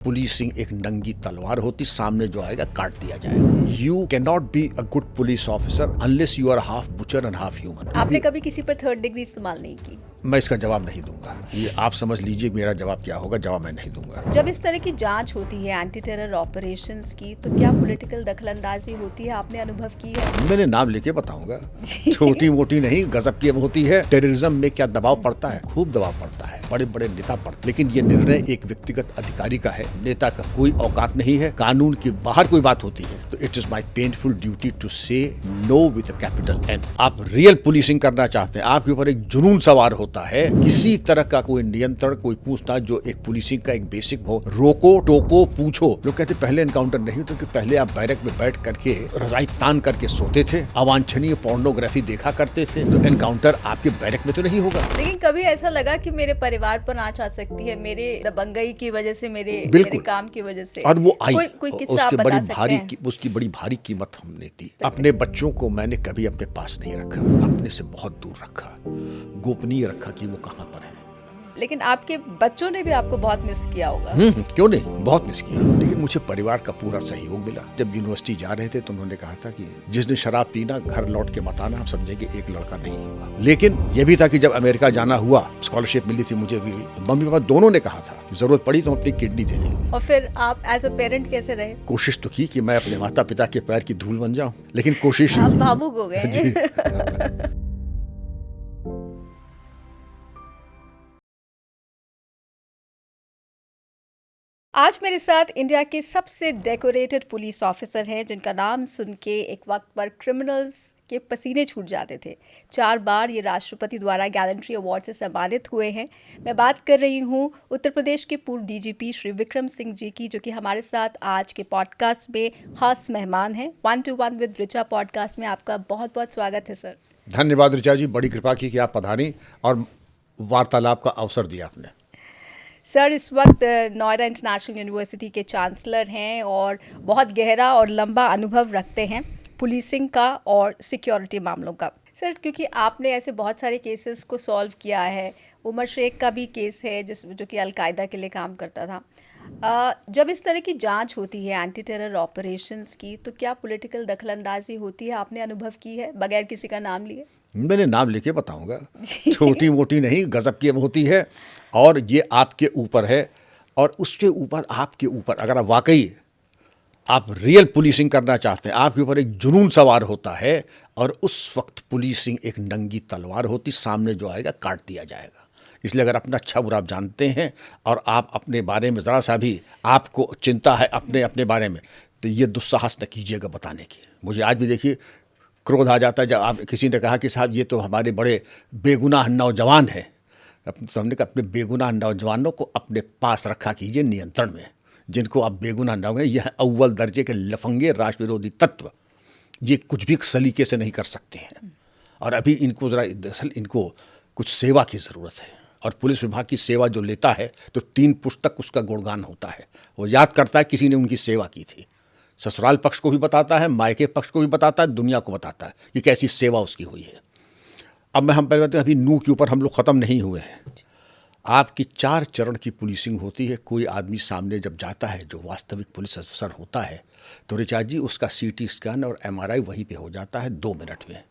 Policing एक नंगी तलवार होती, सामने जो आएगा काट दिया जाएगा। You can not be a good police officer unless you are half butcher and half human. आपने कभी किसी पर थर्ड डिग्री इस्तेमाल नहीं की? मैं इसका जवाब नहीं दूंगा। ये आप समझ लीजिए मेरा जवाब क्या होगा, जवाब मैं नहीं दूंगा। जब इस तरह की जांच होती है एंटी टेरर ऑपरेशंस की, तो क्या पॉलिटिकल दखलंदाजी होती है? आपने अनुभव की है? मैंने नाम लेके बताऊंगा, छोटी मोटी नहीं, गजब की होती है। टेररिज्म में क्या दबाव पड़ता है, खूब दबाव पड़ता है, बड़े बड़े नेता पड़ते, लेकिन ये निर्णय एक व्यक्तिगत अधिकारी का है। नेता का कोई औकात नहीं है। कानून के बाहर कोई बात होती है तो it is my painful duty to say no with capital N. आप रियल पुलिसिंग करना चाहते हैं, आपके ऊपर एक जुनून सवार होता है, किसी तरह का कोई नियंत्रण, कोई पूछताछ जो एक पुलिसिंग का एक बेसिक हो, रोको टोको पूछो। लोग कहते पहले एनकाउंटर नहीं तो कि पहले आप बैरक में बैठ करके रजाई तान करके सोते थे, अवांछनीय पोर्नोग्राफी देखा करते थे, तो एनकाउंटर आपके बैरक में तो नहीं होगा। लेकिन कभी ऐसा लगा कि मेरे परिवार पर आंच आ सकती है, मेरे दबंगई की वजह से, मेरे काम की वजह से, और वो आई, कोई किस्सा आप बता सकते हैं? उसकी बड़ी भारी कीमत हमने दी। अपने बच्चों को मैंने कभी अपने पास नहीं रखा, अपने से बहुत दूर रखा, गोपनीय रखा कि वो कहाँ पर है। लेकिन आपके बच्चों ने भी आपको बहुत मिस किया होगा। क्यों नहीं, बहुत मिस किया। लेकिन मुझे परिवार का पूरा सहयोग मिला। जब यूनिवर्सिटी जा रहे थे तो उन्होंने कहा था कि जिसने शराब पीना घर लौट के मत आना, आप समझेंगे एक लड़का नहीं हुआ। लेकिन यह भी था कि जब अमेरिका जाना हुआ, स्कॉलरशिप मिली थी मुझे भी, मम्मी पापा दोनों ने कहा था जरूरत पड़ी तो अपनी किडनी दे देंगे। और फिर आप एज अ पेरेंट कैसे रहे? कोशिश तो की कि मैं अपने माता पिता के पैर की धूल बन जाऊं, लेकिन कोशिश आप भावुक हो गए। जी। आज मेरे साथ इंडिया के सबसे डेकोरेटेड पुलिस ऑफिसर हैं, जिनका नाम सुन के एक वक्त पर क्रिमिनल्स के पसीने छूट जाते थे। 4 बार ये राष्ट्रपति द्वारा गैलेंट्री अवार्ड से सम्मानित हुए हैं। मैं बात कर रही हूँ उत्तर प्रदेश के पूर्व डीजीपी श्री विक्रम सिंह जी की, जो कि हमारे साथ आज के पॉडकास्ट में खास मेहमान हैं। 1 to 1 विद ऋचा पॉडकास्ट में आपका बहुत बहुत स्वागत है सर। धन्यवाद ऋचा जी, बड़ी कृपा की कि आप पधारी और वार्तालाप का अवसर दिया आपने। सर इस वक्त नोएडा इंटरनेशनल यूनिवर्सिटी के चांसलर हैं और बहुत गहरा और लंबा अनुभव रखते हैं पुलिसिंग का और सिक्योरिटी मामलों का। सर क्योंकि आपने ऐसे बहुत सारे केसेस को सॉल्व किया है, उमर शेख का भी केस है जो कि अलकायदा के लिए काम करता था। जब इस तरह की जांच होती है एंटी टेरर ऑपरेशंस की, तो क्या पॉलिटिकल दखलंदाजी होती है? आपने अनुभव की है बगैर किसी का नाम लिए? मैंने नाम लेके बताऊंगा, छोटी मोटी नहीं, गजब की होती है। और ये आपके ऊपर है और उसके ऊपर आपके ऊपर, अगर आप वाकई आप रियल पुलिसिंग करना चाहते हैं, आपके ऊपर एक जुनून सवार होता है और उस वक्त पुलिसिंग एक नंगी तलवार होती, सामने जो आएगा काट दिया जाएगा। इसलिए अगर अपना अच्छा बुरा आप जानते हैं और आप अपने बारे में ज़रा सा भी आपको चिंता है अपने बारे में, तो ये दुस्साहस न कीजिएगा बताने की। मुझे आज भी देखिए क्रोध आ जाता है जब आप किसी ने कहा कि साहब ये तो हमारे बड़े बेगुनाह नौजवान हैं। हमने कहा अपने बेगुनाह नौजवानों को अपने पास रखा कीजिए नियंत्रण में। जिनको आप बेगुनाह न हुए, यह अव्वल दर्जे के लफंगे राष्ट्र विरोधी तत्व, ये कुछ भी सलीके से नहीं कर सकते हैं। और अभी इनको ज़रा दरअसल इनको कुछ सेवा की ज़रूरत है। और पुलिस विभाग की सेवा जो लेता है तो 3 पुस्तक उसका गुणगान होता है। वो याद करता है किसी ने उनकी सेवा की थी, ससुराल पक्ष को भी बताता है, मायके पक्ष को भी बताता है, दुनिया को बताता है कि कैसी सेवा उसकी हुई है। अब हम पहले अभी नू के ऊपर हम लोग ख़त्म नहीं हुए हैं। आपकी 4 चरण की पुलिसिंग होती है। कोई आदमी सामने जब जाता है जो वास्तविक पुलिस अफसर होता है, तो ऋचा जी उसका CT स्कैन और MRI वहीं पे हो जाता है 2 मिनट में।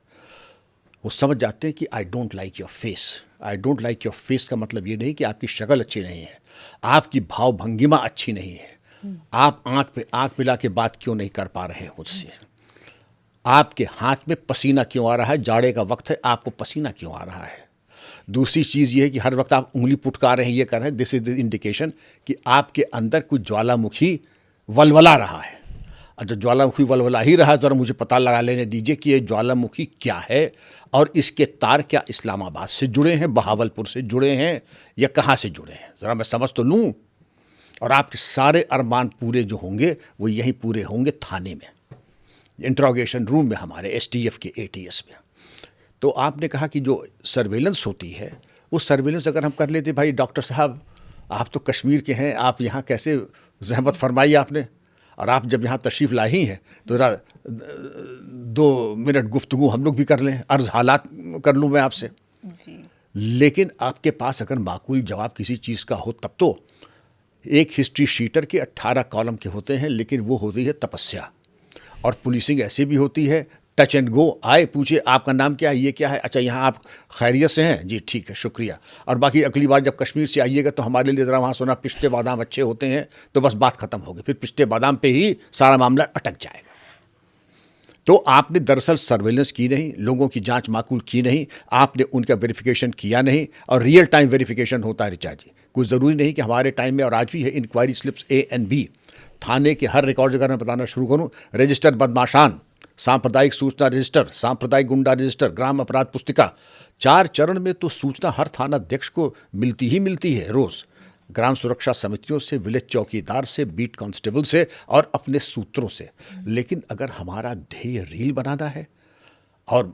वो समझ जाते हैं कि I don't like your face. I don't like your face का मतलब ये नहीं कि आपकी शक्ल अच्छी नहीं है, आपकी भाव भंगिमा अच्छी नहीं है, आप आंख पे आंख मिला के बात क्यों नहीं कर पा रहे हैं मुझसे, आपके हाथ में पसीना क्यों आ रहा है, जाड़े का वक्त है आपको पसीना क्यों आ रहा है। दूसरी चीज़ ये है कि हर वक्त आप उंगली पुटका रहे हैं, ये कर रहे हैं, दिस इज द इंडिकेशन कि आपके अंदर कुछ ज्वालामुखी वलवला रहा है। और जब ज्वालामुखी वलवला ही रहा है तो मुझे पता लगा लेने दीजिए कि ये ज्वालामुखी क्या है और इसके तार क्या इस्लामाबाद से जुड़े हैं, बहावलपुर से जुड़े हैं या कहाँ से जुड़े हैं, ज़रा मैं समझ तो लूँ। और आपके सारे अरमान पूरे जो होंगे वो यहीं पूरे होंगे थाने में, इंट्रोगेशन रूम में, हमारे STF के ATS में। तो आपने कहा कि जो सर्वेलेंस होती है, वो सर्वेलेंस अगर हम कर लेते, भाई डॉक्टर साहब आप तो कश्मीर के हैं, आप यहाँ कैसे, ज़हमत फरमाई आपने, और आप जब यहाँ तशरीफ़ लाई हैं तो ज़रा 2 मिनट गुफ्तगू हम लोग भी कर लें, अर्ज़ हालात कर लूँ मैं आपसे। लेकिन आपके पास अगर माकूल जवाब किसी चीज़ का हो तब तो एक हिस्ट्री शीटर के 18 कॉलम के होते हैं, लेकिन वो होती है तपस्या। और पुलिसिंग ऐसी भी होती है, टच एंड गो, आए पूछे आपका नाम क्या है, ये क्या है, अच्छा यहाँ आप खैरियत से हैं जी, ठीक है शुक्रिया, और बाकी अगली बार जब कश्मीर से आइएगा तो हमारे लिए ज़रा वहाँ सुना पिस्ते बादाम अच्छे होते हैं, तो बस बात खत्म होगी, फिर पिस्ते बादाम पे ही सारा मामला अटक जाएगा। तो आपने दरअसल सर्वेलेंस की नहीं, लोगों की जांच माकूल की नहीं, आपने उनका वेरिफिकेशन किया नहीं। और रियल टाइम वेरिफिकेशन होता है रिचा जी, कोई ज़रूरी नहीं कि हमारे टाइम में, और आज भी है, inquiry slips A and B, थाने के हर रिकॉर्ड अगर मैं बताना शुरू करूँ, रजिस्टर बदमाशान, सांप्रदायिक सूचना रजिस्टर, सांप्रदायिक गुंडा रजिस्टर, ग्राम अपराध पुस्तिका, 4 चरण में तो सूचना हर थानाध्यक्ष को मिलती ही मिलती है रोज़, ग्राम सुरक्षा समितियों से, विलेज चौकीदार से, बीट कांस्टेबल से और अपने सूत्रों से। लेकिन अगर हमारा ध्येय रील बनाना है, और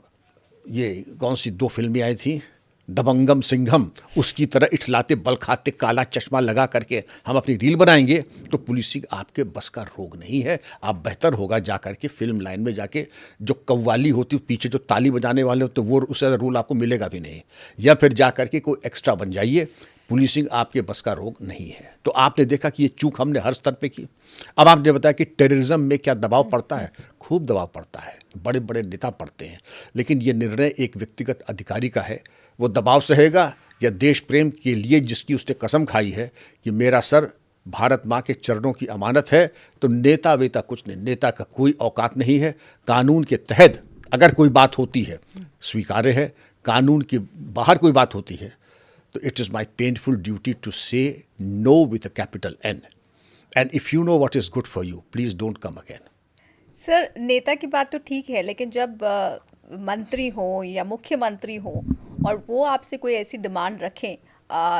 ये कौन सी 2 फिल्में आई थी, दबंगम सिंघम, उसकी तरह इठलाते बल खाते काला चश्मा लगा करके हम अपनी रील बनाएंगे, तो पुलिसिंग आपके बस का रोग नहीं है। आप बेहतर होगा जा करके फिल्म लाइन में जाके, जो कव्वाली होती है पीछे जो ताली बजाने वाले होते, वो उससे रोल आपको मिलेगा भी नहीं, या फिर जा करके कोई एक्स्ट्रा बन जाइए। पुलिसिंग आपके बस का रोग नहीं है। तो आपने देखा कि ये चूक हमने हर स्तर पे की। अब आपने बताया कि टेररिज्म में क्या दबाव पड़ता है, खूब दबाव पड़ता है, बड़े बड़े नेता पड़ते हैं, लेकिन ये निर्णय एक व्यक्तिगत अधिकारी का है, वो दबाव सहेगा या देश प्रेम के लिए जिसकी उसने कसम खाई है कि मेरा सर भारत माँ के चरणों की अमानत है, तो नेता वेता कुछ नहीं, नेता का कोई औकात नहीं है। कानून के तहत अगर कोई बात होती है स्वीकार्य है, कानून के बाहर कोई बात होती है तो it is my painful duty to say no with a capital N, and if you know what is good for you please don't come again. Sir, नेता की बात तो ठीक है, लेकिन जब मंत्री हो या मुख्यमंत्री हो और वो आपसे कोई ऐसी डिमांड रखें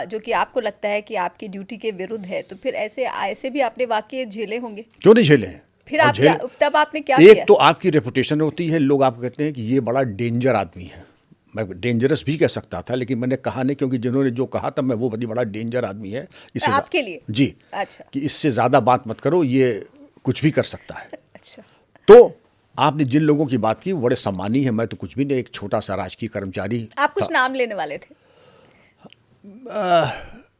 जो कि आपको लगता है कि आपकी ड्यूटी के विरुद्ध है, तो फिर ऐसे भी आपने वाकई झेले होंगे। क्यों नहीं झेले हैं? फिर और आप तब आपने क्या किया? एक तो आपकी रेपुटेशन होती है, लोग आपको कहते हैं कि ये बड़ा डेंजर आदमी है। मैं डेंजरस भी कह सकता था, लेकिन मैंने कहा नहीं, क्योंकि जिन्होंने जो कहा तब मैं वो बड़ा डेंजर आदमी है इससे आपके लिए जी, अच्छा, कि इससे ज़्यादा बात मत करो, ये कुछ भी कर सकता है। अच्छा, तो आपने जिन लोगों की बात की वो बड़े सम्मानी है, मैं तो कुछ भी नहीं, एक छोटा सा राजकीय कर्मचारी। आप कुछ नाम लेने वाले थे?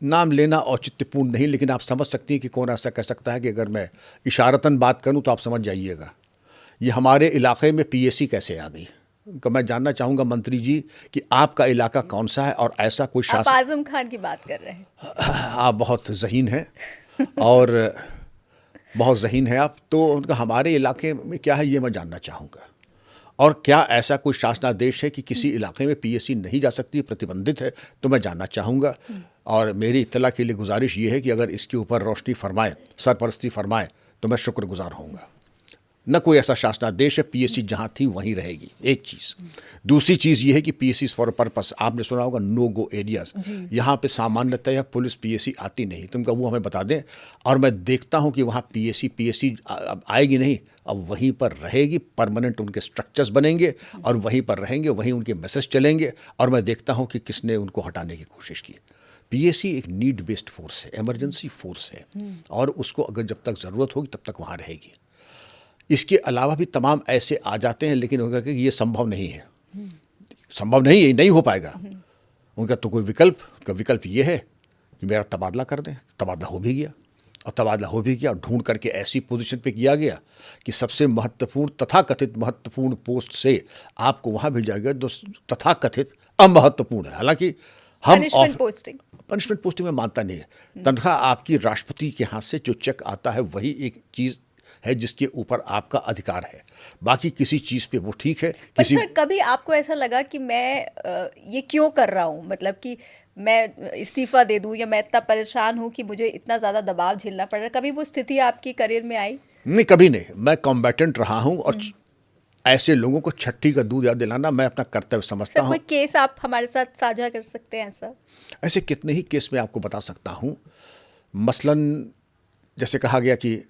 नाम लेना औचित्यपूर्ण नहीं, लेकिन आप समझ सकती हैं कि कौन ऐसा कह सकता है कि अगर मैं इशारतन बात करूं तो आप समझ जाइएगा। ये हमारे इलाके में पीएसी कैसे आ गई, तो मैं जानना चाहूँगा मंत्री जी कि आपका इलाका कौन सा है, और ऐसा कोई आप शासन। आजम खान की बात कर रहे हैं। आप बहुत ज़हीन हैं और बहुत ज़हीन है आप, तो उनका हमारे इलाके में क्या है ये मैं जानना चाहूँगा। और क्या ऐसा कोई शासनादेश है कि किसी इलाके में पीएसी नहीं जा सकती, प्रतिबंधित है, तो मैं जानना चाहूँगा। और मेरी इत्तला के लिए गुजारिश ये है कि अगर इसके ऊपर रोशनी फरमाए, सरपरस्ती फरमाए, तो मैं शुक्रगुजार होऊंगा। न कोई ऐसा शासनादेश है, पीएससी जहाँ थी वहीं रहेगी, एक चीज़। दूसरी चीज़ ये है कि पीएससी फॉर पर्पस, आपने सुना होगा नो गो एरियाज, यहाँ पे सामान्यतः पुलिस पीएससी आती नहीं, तुमका वो हमें बता दें। और मैं देखता हूँ कि वहाँ पीएससी अब आएगी नहीं, अब वहीं पर रहेगी, परमानेंट उनके स्ट्रक्चर्स बनेंगे और वहीं पर रहेंगे, वहीं उनके मैसेज चलेंगे। और मैं देखता हूँ कि किसने उनको हटाने की कोशिश की। पीएससी एक नीड बेस्ड फोर्स है, इमरजेंसी फोर्स है, और उसको अगर जब तक ज़रूरत होगी तब तक वहाँ रहेगी। इसके अलावा भी तमाम ऐसे आ जाते हैं, लेकिन उनका कि ये संभव नहीं है, संभव नहीं है, नहीं हो पाएगा। उनका तो कोई विकल्प ये है कि मेरा तबादला कर दें। तबादला हो भी गया, और तबादला हो भी गया, और ढूंढ करके ऐसी पोजीशन पे किया गया कि सबसे महत्वपूर्ण तथाकथित महत्वपूर्ण पोस्ट से आपको वहाँ भेजा गया जो तथाकथित अमहत्वपूर्ण है। हालांकि हम पनिशमेंट पोस्टिंग में मानता नहीं है। तनख्वाह आपकी राष्ट्रपति के हाथ से जो चेक आता है वही एक चीज़ है जिसके ऊपर आपका अधिकार है, बाकी किसी चीज़ पे वो ठीक है। पर सर, कभी आपको ऐसा लगा कि मैं ये क्यों कर रहा हूँ, मतलब कि मैं इस्तीफा दे दूँ, या मैं इतना परेशान हूँ कि मुझे इतना ज़्यादा दबाव झेलना पड़ रहा है? कभी वो स्थिति आपकी करियर में आई? नहीं, कभी नहीं। मैं कॉम्बैटेंट रहा हूँ, और ऐसे लोगों को छट्टी का दूध याद दिलाना मैं अपना कर्तव्य समझता हूँ। कोई केस आप हमारे साथ साझा कर सकते हैं ऐसा? ऐसे कितने ही केस मैं आपको बता सकता हूँ। मसलन जैसे कहा गया कि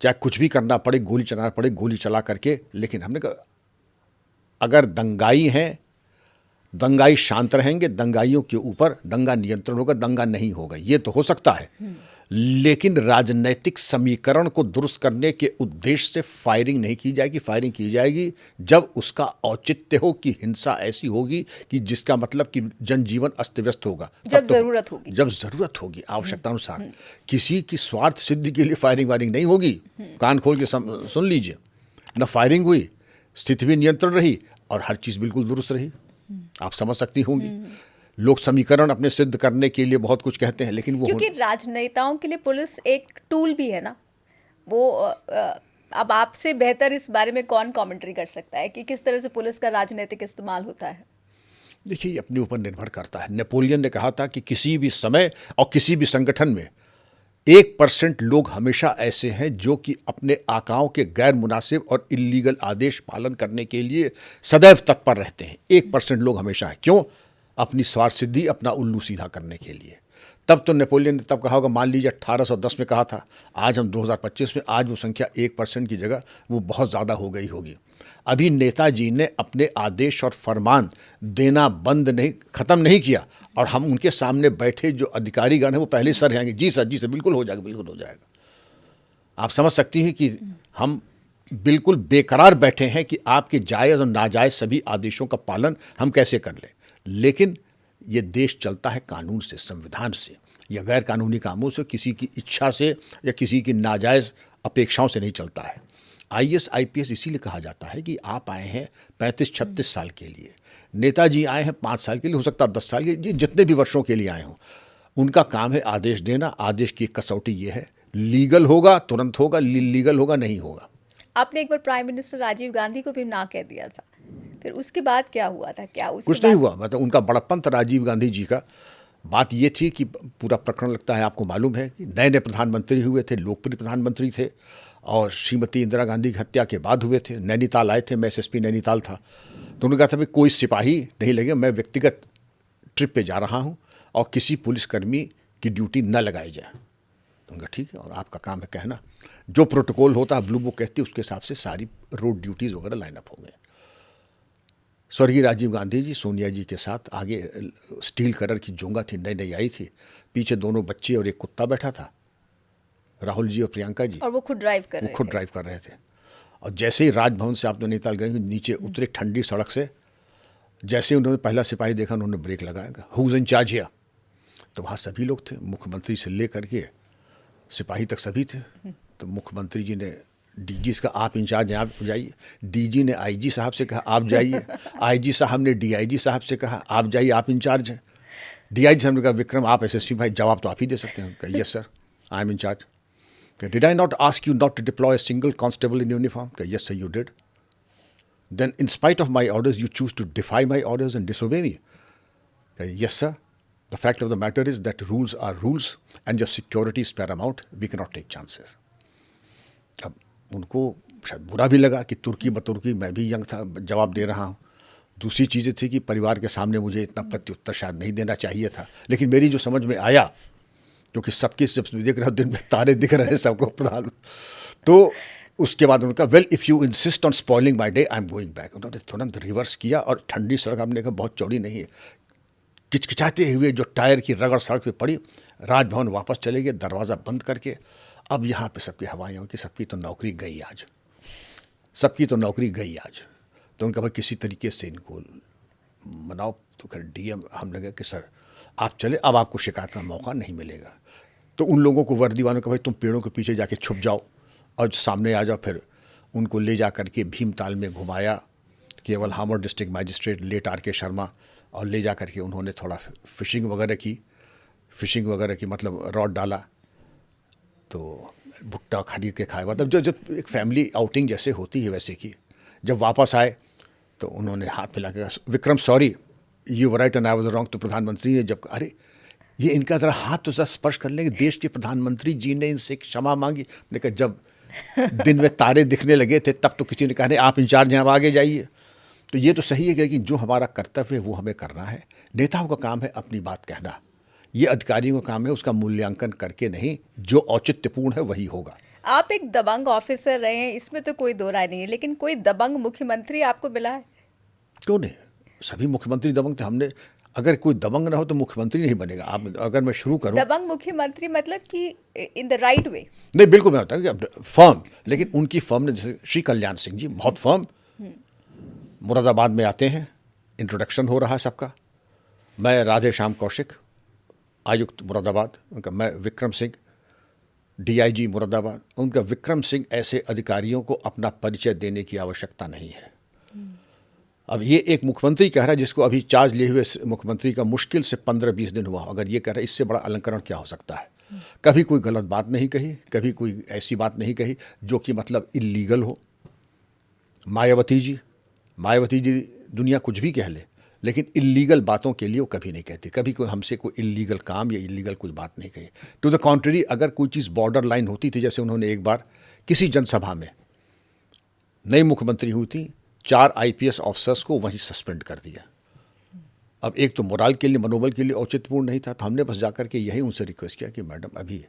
चाहे कुछ भी करना पड़े, गोली चलाना पड़े, गोली चला करके, लेकिन हमने कहा अगर दंगाई हैं, दंगाई शांत रहेंगे, दंगाइयों के ऊपर दंगा नियंत्रण होगा, दंगा नहीं होगा, ये तो हो सकता है। लेकिन राजनैतिक समीकरण को दुरुस्त करने के उद्देश्य से फायरिंग नहीं की जाएगी। फायरिंग की जाएगी जब उसका औचित्य हो कि हिंसा ऐसी होगी कि जिसका मतलब कि जनजीवन अस्त व्यस्त होगा, जब जरूरत होगी, जब जरूरत होगी आवश्यकता अनुसार। किसी की स्वार्थ सिद्धि के लिए फायरिंग वायरिंग नहीं होगी। कान खोल के सुन लीजिए, न फायरिंग हुई, स्थिति भी नियंत्रण रही और हर चीज बिल्कुल दुरुस्त रही। आप समझ सकती होंगी। लोग समीकरण अपने सिद्ध करने के लिए बहुत कुछ कहते हैं, लेकिन वो क्योंकि राजनेताओं के लिए पुलिस एक टूल भी है ना। वो अब आपसे बेहतर इस बारे में कौन कमेंट्री कर सकता है कि किस तरह से पुलिस का राजनीतिक इस्तेमाल होता है? देखिए, ये अपने ऊपर निर्भर करता है। नेपोलियन ने कहा था कि किसी भी समय और किसी भी संगठन में 1% लोग हमेशा ऐसे हैं जो कि अपने आकाओं के गैर मुनासिब और इल्लीगल आदेश पालन करने के लिए सदैव तत्पर रहते हैं। 1% लोग हमेशा है। क्यों? अपनी स्वार्थ सिद्धि, अपना उल्लू सीधा करने के लिए। तब तो नेपोलियन ने तब कहा होगा, मान लीजिए 1810 में कहा था, आज हम 2025 में, आज वो संख्या 1% की जगह वो बहुत ज़्यादा हो गई होगी। अभी नेताजी ने अपने आदेश और फरमान देना बंद नहीं, ख़त्म नहीं किया, और हम उनके सामने बैठे जो अधिकारीगण हैं वो पहले सर जाएंगे, जी सर, जी सर, बिल्कुल हो जाएगा, बिल्कुल हो जाएगा। आप समझ सकती हैं कि हम बिल्कुल बेकरार बैठे हैं कि आपके जायज़ और नाजायज़ सभी आदेशों का पालन हम कैसे कर लें। लेकिन ये देश चलता है कानून से, संविधान से, या गैर कानूनी कामों से, किसी की इच्छा से या किसी की नाजायज़ अपेक्षाओं से नहीं चलता है। IAS IPS इसीलिए कहा जाता है कि आप आए हैं 35-36 साल के लिए, नेताजी आए हैं 5 साल के लिए, हो सकता है 10 साल के लिए, जितने भी वर्षों के लिए आए हों। उनका काम है आदेश देना। आदेश की कसौटी ये है, लीगल होगा तुरंत होगा, लीगल होगा नहीं होगा। आपने एक बार प्राइम मिनिस्टर राजीव गांधी को भी ना कह दिया था, फिर उसके बाद क्या हुआ था? क्या उसके कुछ नहीं हुआ, मतलब उनका बड़प्पन था राजीव गांधी जी का। बात ये थी कि पूरा प्रकरण लगता है आपको मालूम है कि नए नए प्रधानमंत्री हुए थे, लोकप्रिय प्रधानमंत्री थे, और श्रीमती इंदिरा गांधी की हत्या के बाद हुए थे। नैनीताल आए थे, मैं SSP नैनीताल था, तो उन्होंने कहा था भाई कोई सिपाही नहीं लगे, मैं व्यक्तिगत ट्रिप पे जा रहा हूँ और किसी पुलिसकर्मी की ड्यूटी न लगाई जाए। तो उनका ठीक है, और आपका काम है कहना, जो प्रोटोकॉल होता है ब्लू बुक कहती है, उसके हिसाब से सारी रोड ड्यूटीज़ वगैरह लाइन अप हो गए। स्वर्गीय राजीव गांधी जी सोनिया जी के साथ आगे स्टील कलर की जोंगा थी, नई नई आई थी, पीछे 2 बच्चे और एक कुत्ता बैठा था, राहुल जी और प्रियंका जी, और वो खुद ड्राइव कर रहे थे। और जैसे ही राजभवन से आप तो नैनीताल गए, नीचे उतरे ठंडी सड़क से, जैसे ही उन्होंने पहला सिपाही देखा, उन्होंने ब्रेक लगाया, who is in charge here? तो वहाँ सभी लोग थे, मुख्यमंत्री से ले करके सिपाही तक सभी थे। तो मुख्यमंत्री जी ने DG का, आप इंचार्ज हैं, आप जाइए। DG ने IG साहब से कहा आप जाइए। IG साहब ने DIG साहब से कहा आप जाइए, आप इंचार्ज हैं। DIG साहब ने कहा विक्रम आप SSP भाई, जवाब तो आप ही दे सकते हैं। कहा yes sir, I am incharge. Did I not ask you not to deploy a single constable in uniform? कहा yes sir you did. Then in spite of my orders you choose to defy my orders and disobey me? कहा yes sir, the fact of the matter is that rules are rules and your security is paramount, we can not take chances. अब उनको शायद बुरा भी लगा कि तुर्की बतुर्की मैं भी यंग था, जवाब दे रहा हूँ। दूसरी चीज़ें थी कि परिवार के सामने मुझे इतना प्रत्युत्तर शायद नहीं देना चाहिए था, लेकिन मेरी जो समझ में आया, क्योंकि सबकी जब देख रहा दिन में तारे दिख रहे हैं सबको प्रधान, तो उसके बाद उनका well if you insist on spoiling my day I am going back. उन्होंने तुरंत रिवर्स किया, और ठंडी सड़क आपने कहा बहुत चौड़ी नहीं है, किचकिचाते हुए जो टायर की रगड़ सड़क पे पड़ी, राजभवन वापस चले गए, दरवाज़ा बंद करके। अब यहाँ पे सबकी हवाएं कि सबकी तो नौकरी गई आज, सबकी तो नौकरी गई आज। तो उनका भाई किसी तरीके से इनको मनाओ। तो खैर DM हम लगे कि सर आप चले, अब आपको शिकायत का मौका नहीं मिलेगा। तो उन लोगों को वर्दी वालों का भाई तुम पेड़ों के पीछे जाके छुप जाओ और सामने आ जाओ। फिर उनको ले जा करके भीमताल में घुमाया, केवल हामर district magistrate late RK Sharma, और ले जा करके उन्होंने थोड़ा फिशिंग वगैरह की मतलब रॉड डाला, तो भुट्टा खरीद के खाया। मतलब जब एक फैमिली आउटिंग जैसे होती है वैसे की। जब वापस आए तो उन्होंने हाथ मिला के कहा Vikram sorry you were right and I was wrong. तो प्रधानमंत्री ने जब अरे ये इनका ज़रा हाथ तो ज़रा स्पर्श कर लेंगे, देश के प्रधानमंत्री जी ने इनसे क्षमा मांगी। मैंने कहा जब दिन में तारे दिखने लगे थे तब तो किसी ने कहा नहीं आप इंचार्ज हैं, आप आगे जाइए। तो ये तो सही है, लेकिन जो हमारा कर्तव्य है वो हमें करना है। नेताओं का काम है अपनी बात कहना, ये अधिकारियों का काम है उसका मूल्यांकन करके नहीं, जो औचित्यपूर्ण है वही होगा। आप एक दबंग ऑफिसर रहे हैं, इसमें तो कोई दो राय नहीं है, लेकिन कोई दबंग मुख्यमंत्री आपको मिला है? क्यों नहीं, सभी मुख्यमंत्री दबंग थे। हमने अगर कोई दबंग ना हो तो मुख्यमंत्री नहीं बनेगा। आप अगर मैं शुरू करूं, दबंग मुख्यमंत्री मतलब कि इन द राइट वे। नहीं बिल्कुल मैं बताऊँ कि फर्म, लेकिन उनकी फर्म ने, जैसे श्री कल्याण सिंह जी बहुत फर्म, मुरादाबाद में आते हैं, इंट्रोडक्शन हो रहा है सबका, मैं राधे श्याम कौशिक आयुक्त मुरादाबाद, उनका मैं विक्रम सिंह डीआईजी मुरादाबाद, उनका विक्रम सिंह, ऐसे अधिकारियों को अपना परिचय देने की आवश्यकता नहीं है। अब ये एक मुख्यमंत्री कह रहा है जिसको अभी चार्ज लिए हुए मुख्यमंत्री का मुश्किल से 15-20 दिन हुआ, अगर ये कह रहा है, इससे बड़ा अलंकरण क्या हो सकता है। कभी कोई गलत बात नहीं कही, कभी कोई ऐसी बात नहीं कही जो कि मतलब इल्लीगल हो। मायावती जी दुनिया कुछ भी कह ले, लेकिन इल्लीगल बातों के लिए वो कभी नहीं कहती, कभी कोई हमसे कोई इल्लीगल काम या इल्लीगल कोई बात नहीं कही। टू द कॉन्ट्ररी, अगर कोई चीज़ बॉर्डर लाइन होती थी, जैसे उन्होंने एक बार किसी जनसभा में, नई मुख्यमंत्री हुई थी, 4 आईपीएस ऑफिसर्स को वहीं सस्पेंड कर दिया। अब एक तो मोराल के लिए, मनोबल के लिए औचित्यपूर्ण नहीं था, तो हमने बस जाकर के यही उनसे रिक्वेस्ट किया कि मैडम अभी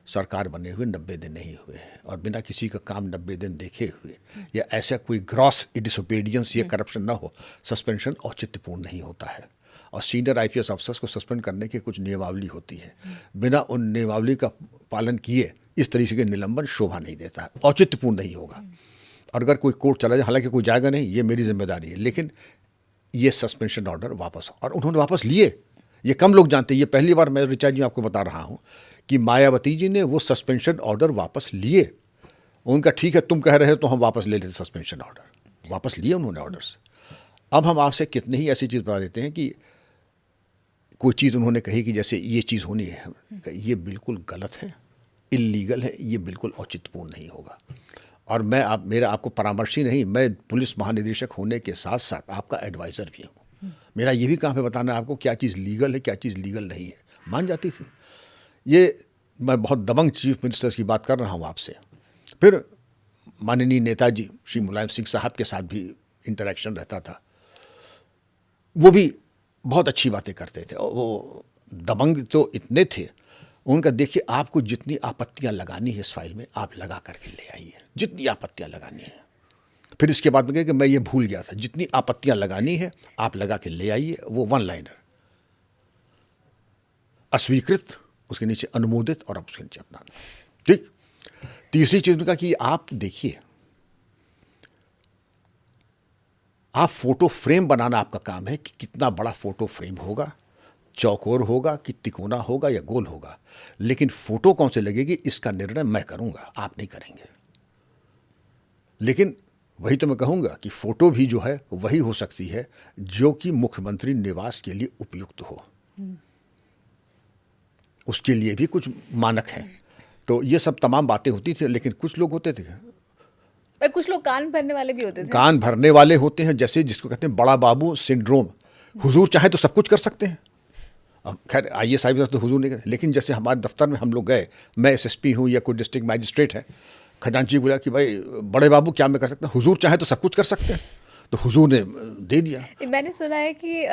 सरकार बने हुए 90 दिन नहीं हुए हैं, और बिना किसी का काम 90 दिन देखे हुए या ऐसा कोई ग्रॉस डिसोबीडियंस या करप्शन ना हो, सस्पेंशन औचित्यपूर्ण नहीं होता है। और सीनियर आईपीएस अफसर्स को सस्पेंड करने की कुछ नियमावली होती है, बिना उन नियमावली का पालन किए इस तरीके के निलंबन शोभा नहीं देता है, औचित्यपूर्ण नहीं होगा। और अगर कोई कोर्ट चला जाए, हालांकि कोई जाएगा नहीं, ये मेरी जिम्मेदारी है, लेकिन ये सस्पेंशन ऑर्डर वापस, और उन्होंने वापस लिए। ये कम लोग जानते हैं, ये पहली बार मैं ऋचा जी आपको बता रहा हूँ कि मायावती जी ने वो सस्पेंशन ऑर्डर वापस लिए। उनका ठीक है, तुम कह रहे हो तो हम वापस ले लेते सस्पेंशन ऑर्डर, वापस लिए उन्होंने ऑर्डर्स। अब हम आपसे कितनी ही ऐसी चीज़ बता देते हैं कि कोई चीज़ उन्होंने कही कि जैसे ये चीज़ होनी है, ये बिल्कुल गलत है, इल्लीगल है, ये बिल्कुल औचित्यपूर्ण नहीं होगा। और मैं मेरा आपको परामर्श ही नहीं, मैं पुलिस महानिदेशक होने के साथ साथ आपका एडवाइज़र भी हूँ। मेरा ये भी काम है बताना आपको क्या चीज़ लीगल है, क्या चीज़ लीगल नहीं है। मान जाती थी ये, मैं बहुत दबंग चीफ मिनिस्टर्स की बात कर रहा हूँ आपसे। फिर माननीय नेताजी श्री मुलायम सिंह साहब के साथ भी इंटरेक्शन रहता था, वो भी बहुत अच्छी बातें करते थे। और वो दबंग तो इतने थे, उनका देखिए, आपको जितनी आपत्तियां लगानी है इस फाइल में आप लगा करके ले आइए, जितनी आपत्तियां लगानी है। फिर इसके बाद में कहे कि मैं ये भूल गया था, जितनी आपत्तियां लगानी है आप लगा के ले आइए। वो 1 लाइनर, अस्वीकृत, उसके नीचे अनुमोदित, और अब उसके नीचे अपना। ठीक। तीसरी चीज उनका कि आप देखिए, आप फोटो फ्रेम बनाना आपका काम है कि कितना बड़ा फोटो फ्रेम होगा, चौकोर होगा कि तिकोना होगा या गोल होगा, लेकिन फोटो कौन से लगेगी इसका निर्णय मैं करूंगा, आप नहीं करेंगे। लेकिन वही तो मैं कहूंगा कि फोटो भी जो है वही हो सकती है जो कि मुख्यमंत्री निवास के लिए उपयुक्त हो, उसके लिए भी कुछ मानक हैं। तो ये सब तमाम बातें होती थी, लेकिन कुछ लोग होते थे, पर कुछ लोग कान भरने वाले भी होते थे। कान भरने वाले होते हैं, जैसे जिसको कहते हैं बड़ा बाबू सिंड्रोम। हुजूर चाहे तो सब कुछ कर सकते हैं। अब खैर आईएएस साहब तो हुजूर नहीं कर, लेकिन जैसे हमारे दफ्तर में हम लोग गए, मैं एसएसपी हूँ या कोई डिस्ट्रिक्ट मैजिस्ट्रेट है, खजांची बोला कि भाई बड़े बाबू क्या मैं कर सकता हूँ, हुजूर चाहे तो सब कुछ कर सकते हैं, तो हुजूर ने दे दिया। मैंने सुना है कि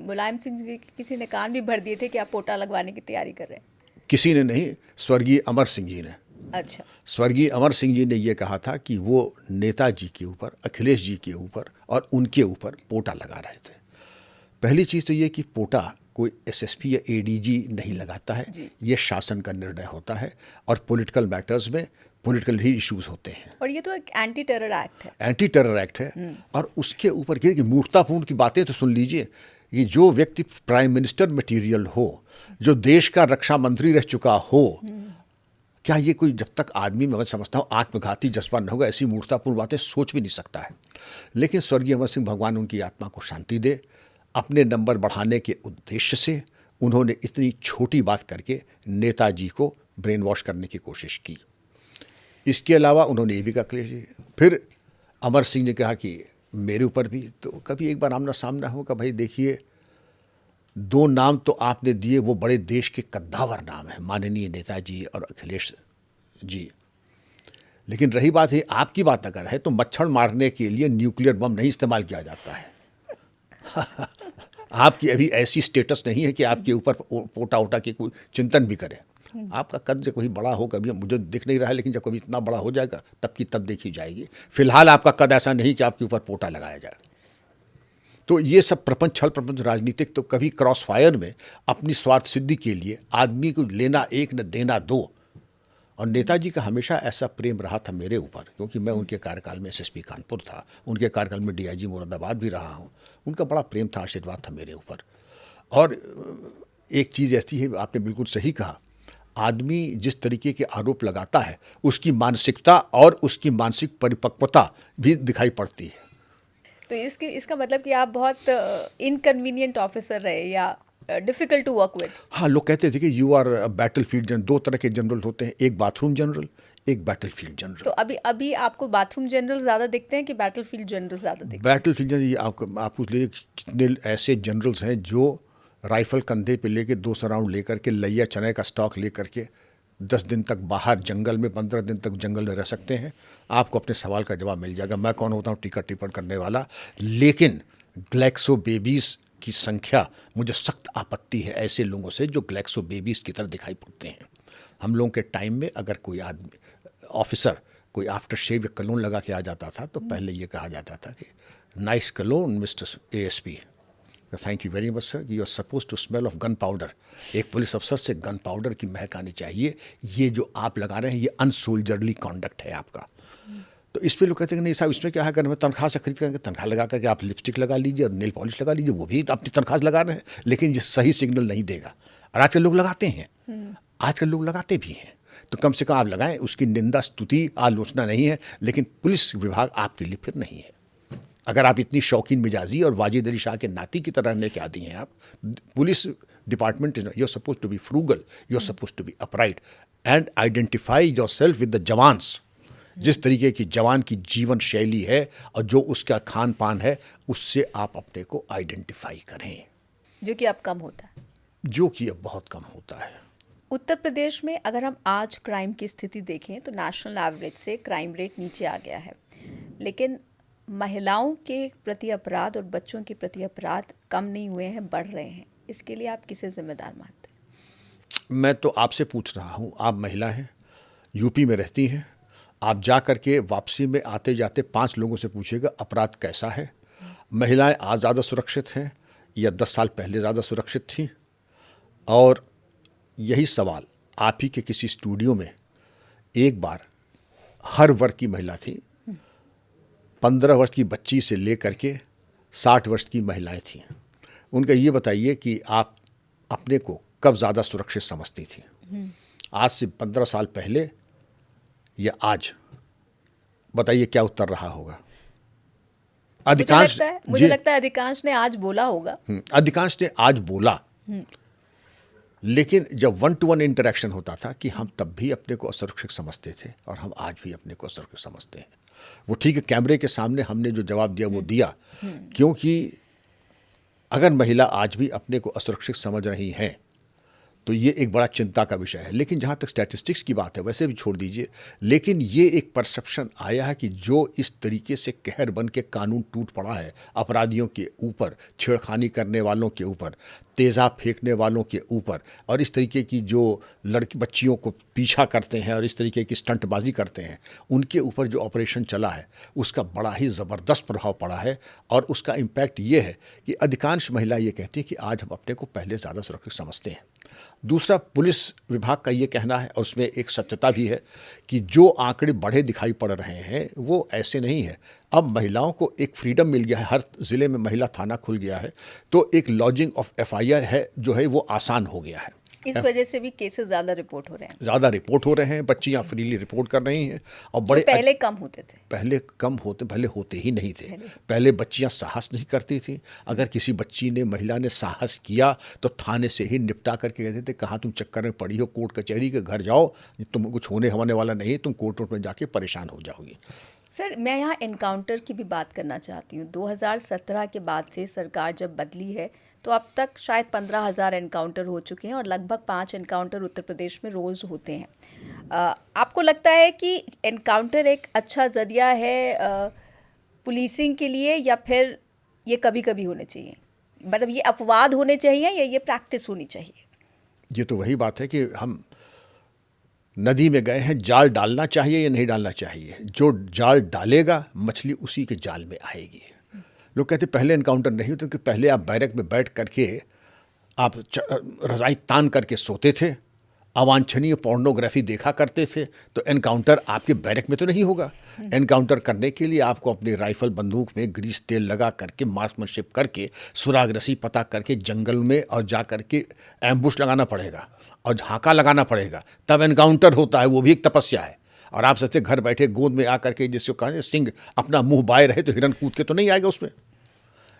मुलायम सिंह जी के किसी ने कान भी भर दिए थे कि आप पोटा लगवाने की तैयारी कर रहे हैं। किसी ने नहीं, स्वर्गीय अमर सिंह जी ने। अच्छा। स्वर्गीय अमर सिंह जी ने यह कहा था कि वो नेताजी के ऊपर, अखिलेश जी के ऊपर और उनके ऊपर पोटा लगा रहे थे। पहली चीज़ तो ये कि पोटा कोई एसएसपी या एडीजी नहीं लगाता है, ये शासन का निर्णय होता है, और पॉलिटिकल मैटर्स में पॉलिटिकल ही इश्यूज होते हैं। और ये तो एक एंटी टेरर एक्ट है। एंटी टेरर एक्ट है। और उसके ऊपर कि मूर्खतापूर्ण की बातें तो सुन लीजिए कि जो व्यक्ति प्राइम मिनिस्टर मटेरियल हो, जो देश का रक्षा मंत्री रह चुका हो, क्या ये कोई, जब तक आदमी में मैं समझता हूँ आत्मघाती जज्बा न होगा, ऐसी मूर्खतापूर्ण बातें सोच भी नहीं सकता है। लेकिन स्वर्गीय अमर सिंह, भगवान उनकी आत्मा को शांति दे, अपने नंबर बढ़ाने के उद्देश्य से उन्होंने इतनी छोटी बात करके नेताजी को ब्रेन वॉश करने की कोशिश की। इसके अलावा उन्होंने ये भी कहा, फिर अमर सिंह ने कहा कि मेरे ऊपर भी तो कभी एक बार आमना सामना होगा, भाई देखिए 2 नाम तो आपने दिए, वो बड़े देश के कद्दावर नाम है, माननीय नेताजी और अखिलेश जी। लेकिन रही बात है आपकी बात अगर है तो मच्छर मारने के लिए न्यूक्लियर बम नहीं इस्तेमाल किया जाता है। आपकी अभी ऐसी स्टेटस नहीं है कि आपके ऊपर पोटा ओटा की कोई चिंतन भी करे। आपका कद जब कभी बड़ा हो, कभी मुझे दिख नहीं रहा है, लेकिन जब कभी इतना बड़ा हो जाएगा तब की तब देखी जाएगी। फिलहाल आपका कद ऐसा नहीं कि आपके ऊपर पोटा लगाया जाए। तो ये सब प्रपंच, छल प्रपंच, राजनीतिक, तो कभी क्रॉस फायर में अपनी स्वार्थ सिद्धि के लिए आदमी को लेना एक न देना दो। और नेताजी का हमेशा ऐसा प्रेम रहा था मेरे ऊपर, क्योंकि मैं उनके कार्यकाल में एसएसपी कानपुर था, उनके कार्यकाल में डीआईजी मुरादाबाद भी रहा हूँ। उनका बड़ा प्रेम था, आशीर्वाद था मेरे ऊपर। और एक चीज़ ऐसी है, आपने बिल्कुल सही कहा, आदमी जिस तरीके के आरोप लगाता है उसकी मानसिकता और उसकी मानसिक परिपक्वता भी दिखाई पड़ती है। तो इसका मतलब कि आप बहुत इनकन्वीनियंट ऑफिसर रहे या डिफिकल्ट टू वर्क विद। हाँ, लोग कहते थे कि you are battlefield general. दो तरह के जनरल होते हैं, एक बाथरूम जनरल, एक बैटल फील्ड तो जनरल। अभी आपको बाथरूम जनरल ज़्यादा दिखते हैं कि बैटलफील्ड जनरल ज़्यादा दिखते बैटल फील्ड जनरल, ये आप पूछ लीजिए कितने ऐसे जनरल्स हैं जो राइफल कंधे पे लेके 200 राउंड लेकर के, लैया चने का स्टॉक लेकर के 10 दिन तक बाहर जंगल में, 15 दिन तक जंगल में रह सकते हैं। आपको अपने सवाल का जवाब मिल जाएगा, मैं कौन होता हूँ टीका टिप्पण करने वाला। लेकिन ग्लैक्सो बेबीज़ की संख्या, मुझे सख्त आपत्ति है ऐसे लोगों से जो ग्लैक्सो बेबीज़ की तरह दिखाई पड़ते हैं। हम लोगों के टाइम में अगर कोई आदमी ऑफिसर कोई आफ्टर शेव या कलोन लगा के आ जाता था तो पहले ये कहा जाता था कि nice cologne mister ASP, thank you very much sir, you are suppose to smell of gunpowder. एक पुलिस अफसर से गन पाउडर की महक आनी चाहिए। ये जो आप लगा रहे हैं ये अनसोल्जरली कॉन्डक्ट है आपका। तो इस पे लोग कहते हैं कि नहीं साहब, इसमें क्या है, अगर मैं तनख्वाह से खरीद करके तनख्वाह लगा करके आप लिपस्टिक लगा लीजिए और नेल पॉलिश लगा लीजिए, वो भी अपनी तनख्वाह से लगा रहे हैं, लेकिन ये सही सिग्नल नहीं देगा। और आजकल लोग लगाते हैं, आजकल लोग लगाते भी हैं। तो कम से कम आप लगाएं, उसकी निंदा, स्तुति, आलोचना नहीं है, लेकिन पुलिस विभाग आपके लिए फिर नहीं है। अगर आप इतनी शौकीन मिजाजी और वाजिद अली शाह के नाती की तरह रहने के आदी हैं आप, police department you are suppose to be frugal, you are suppose to be upright and identify yourself with the jawans. जिस तरीके की जवान की जीवन शैली है और जो उसका खान पान है, उससे आप अपने को आइडेंटिफाई करें, जो कि अब कम होता है। जो कि अब बहुत कम होता है। उत्तर प्रदेश में अगर हम आज क्राइम की स्थिति देखें तो नेशनल एवरेज से क्राइम रेट नीचे आ गया है, लेकिन महिलाओं के प्रति अपराध और बच्चों के प्रति अपराध कम नहीं हुए हैं, बढ़ रहे हैं। इसके लिए आप किसे जिम्मेदार मानते हैं? मैं तो आपसे पूछ रहा हूँ, आप महिला हैं, यूपी में रहती हैं, आप जा कर के वापसी में आते जाते 5 लोगों से पूछिएगा अपराध कैसा है, महिलाएं आज ज़्यादा सुरक्षित हैं या 10 साल पहले ज़्यादा सुरक्षित थीं। और यही सवाल आप ही के किसी स्टूडियो में एक बार हर वर्ग की महिला थी, 15 वर्ष की बच्ची से लेकर के 60 वर्ष की महिलाएं थीं। उनका ये बताइए कि आप अपने को कब ज़्यादा सुरक्षित समझती थी, आज से 15 साल पहले या आज? बताइए क्या उत्तर रहा होगा। अधिकांश, मुझे लगता है अधिकांश ने आज बोला होगा। अधिकांश ने आज बोला, लेकिन जब 1-to-1 इंटरेक्शन होता था कि हम तब भी अपने को असुरक्षित समझते थे और हम आज भी अपने को असुरक्षित समझते हैं। वो ठीक है, कैमरे के सामने हमने जो जवाब दिया वो दिया, क्योंकि अगर महिला आज भी अपने को असुरक्षित समझ रही हैं तो ये एक बड़ा चिंता का विषय है। लेकिन जहाँ तक स्टैटिस्टिक्स की बात है वैसे भी छोड़ दीजिए, लेकिन ये एक परसेप्शन आया है कि जो इस तरीके से कहर बन के कानून टूट पड़ा है अपराधियों के ऊपर, छेड़खानी करने वालों के ऊपर, तेज़ाब फेंकने वालों के ऊपर, और इस तरीके की जो लड़की बच्चियों को पीछा करते हैं और इस तरीके की स्टंटबाजी करते हैं, उनके ऊपर जो ऑपरेशन चला है उसका बड़ा ही ज़बरदस्त प्रभाव पड़ा है। और उसका इम्पैक्ट ये है कि अधिकांश महिला ये कहती है कि आज हम अपने को पहले ज़्यादा सुरक्षित समझते हैं। दूसरा, पुलिस विभाग का ये कहना है, और उसमें एक सत्यता भी है, कि जो आंकड़े बढ़े दिखाई पड़ रहे हैं वो ऐसे नहीं है। अब महिलाओं को एक फ्रीडम मिल गया है, हर ज़िले में महिला थाना खुल गया है, तो एक लॉजिंग ऑफ एफआईआर है जो है वो आसान हो गया है। इस वजह से भी केसेस ज़्यादा रिपोर्ट हो रहे हैं। ज़्यादा रिपोर्ट हो रहे हैं, बच्चियाँ फ्रीली रिपोर्ट कर रही हैं। और बड़े पहले कम होते थे, पहले होते ही नहीं थे। पहले बच्चियाँ साहस नहीं करती थी। अगर किसी बच्ची ने, महिला ने साहस किया तो थाने से ही निपटा करके कहते थे कहाँ तुम चक्कर में पड़ी हो, कोर्ट कचहरी के घर जाओ, तुम कुछ होने वाला नहीं, तुम कोर्ट में जाके परेशान हो जाओगी। सर, मैं यहाँ एनकाउंटर की भी बात करना चाहती हूँ। 2017 के बाद से सरकार जब बदली है तो अब तक शायद 15,000 एनकाउंटर हो चुके हैं और लगभग 5 एनकाउंटर उत्तर प्रदेश में रोज़ होते हैं। आपको लगता है कि एनकाउंटर एक अच्छा ज़रिया है पुलिसिंग के लिए, या फिर ये कभी कभी होने चाहिए? मतलब ये अपवाद होने चाहिए या ये प्रैक्टिस होनी चाहिए? ये तो वही बात है कि हम नदी में गए हैं, जाल डालना चाहिए या नहीं डालना चाहिए। जो जाल डालेगा मछली उसी के जाल में आएगी। लोग कहते पहले इनकाउंटर नहीं होते, क्योंकि पहले आप बैरक में बैठ करके आप रजाई तान करके सोते थे, अवांछनीय पोर्नोग्राफी देखा करते थे, तो एनकाउंटर आपके बैरक में तो नहीं होगा। एनकाउंटर करने के लिए आपको अपनी राइफल बंदूक में ग्रीस तेल लगा करके, मार्क्समैनशिप करके, सुरागरसी पता करके जंगल में और जा करके एम्बुश लगाना पड़ेगा और झांका लगाना पड़ेगा, तब एनकाउंटर होता है। वो भी एक तपस्या है। और आप सोचते घर बैठे गोद में आकर के, जिसको कहा सिंह अपना मुंह बाए रहे तो हिरन कूद के तो नहीं आएगा उसमें।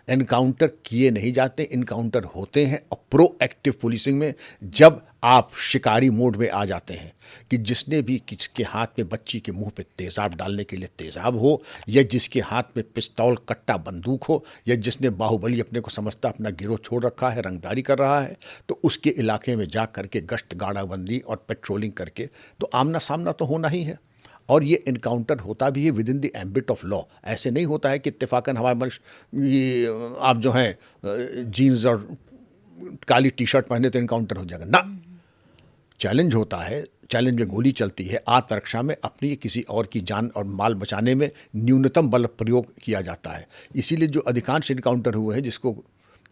एनकाउंटर किए नहीं जाते, इनकाउंटर होते हैं। और प्रोएक्टिव पुलिसिंग में जब आप शिकारी मोड में आ जाते हैं कि जिसने भी किसके हाथ में बच्ची के मुंह पे तेजाब डालने के लिए तेजाब हो, या जिसके हाथ में पिस्तौल कट्टा बंदूक हो, या जिसने बाहुबली अपने को समझता अपना गिरोह छोड़ रखा है, रंगदारी कर रहा है, तो उसके इलाके में जा करके गश्त गाड़ाबंदी और पेट्रोलिंग करके तो आमना सामना तो होना ही है। और ये इनकाउंटर होता भी है with in the ambit of law. ऐसे नहीं होता है कि इत्तेफाकन हमारे मनुष्य ये आप जो हैं जीन्स और काली टी शर्ट पहने तो इनकाउंटर हो जाएगा ना। चैलेंज होता है, चैलेंज में गोली चलती है। आत्मरक्षा में अपनी किसी और की जान और माल बचाने में न्यूनतम बल प्रयोग किया जाता है। इसीलिए जो अधिकांश इनकाउंटर हुए हैं, जिसको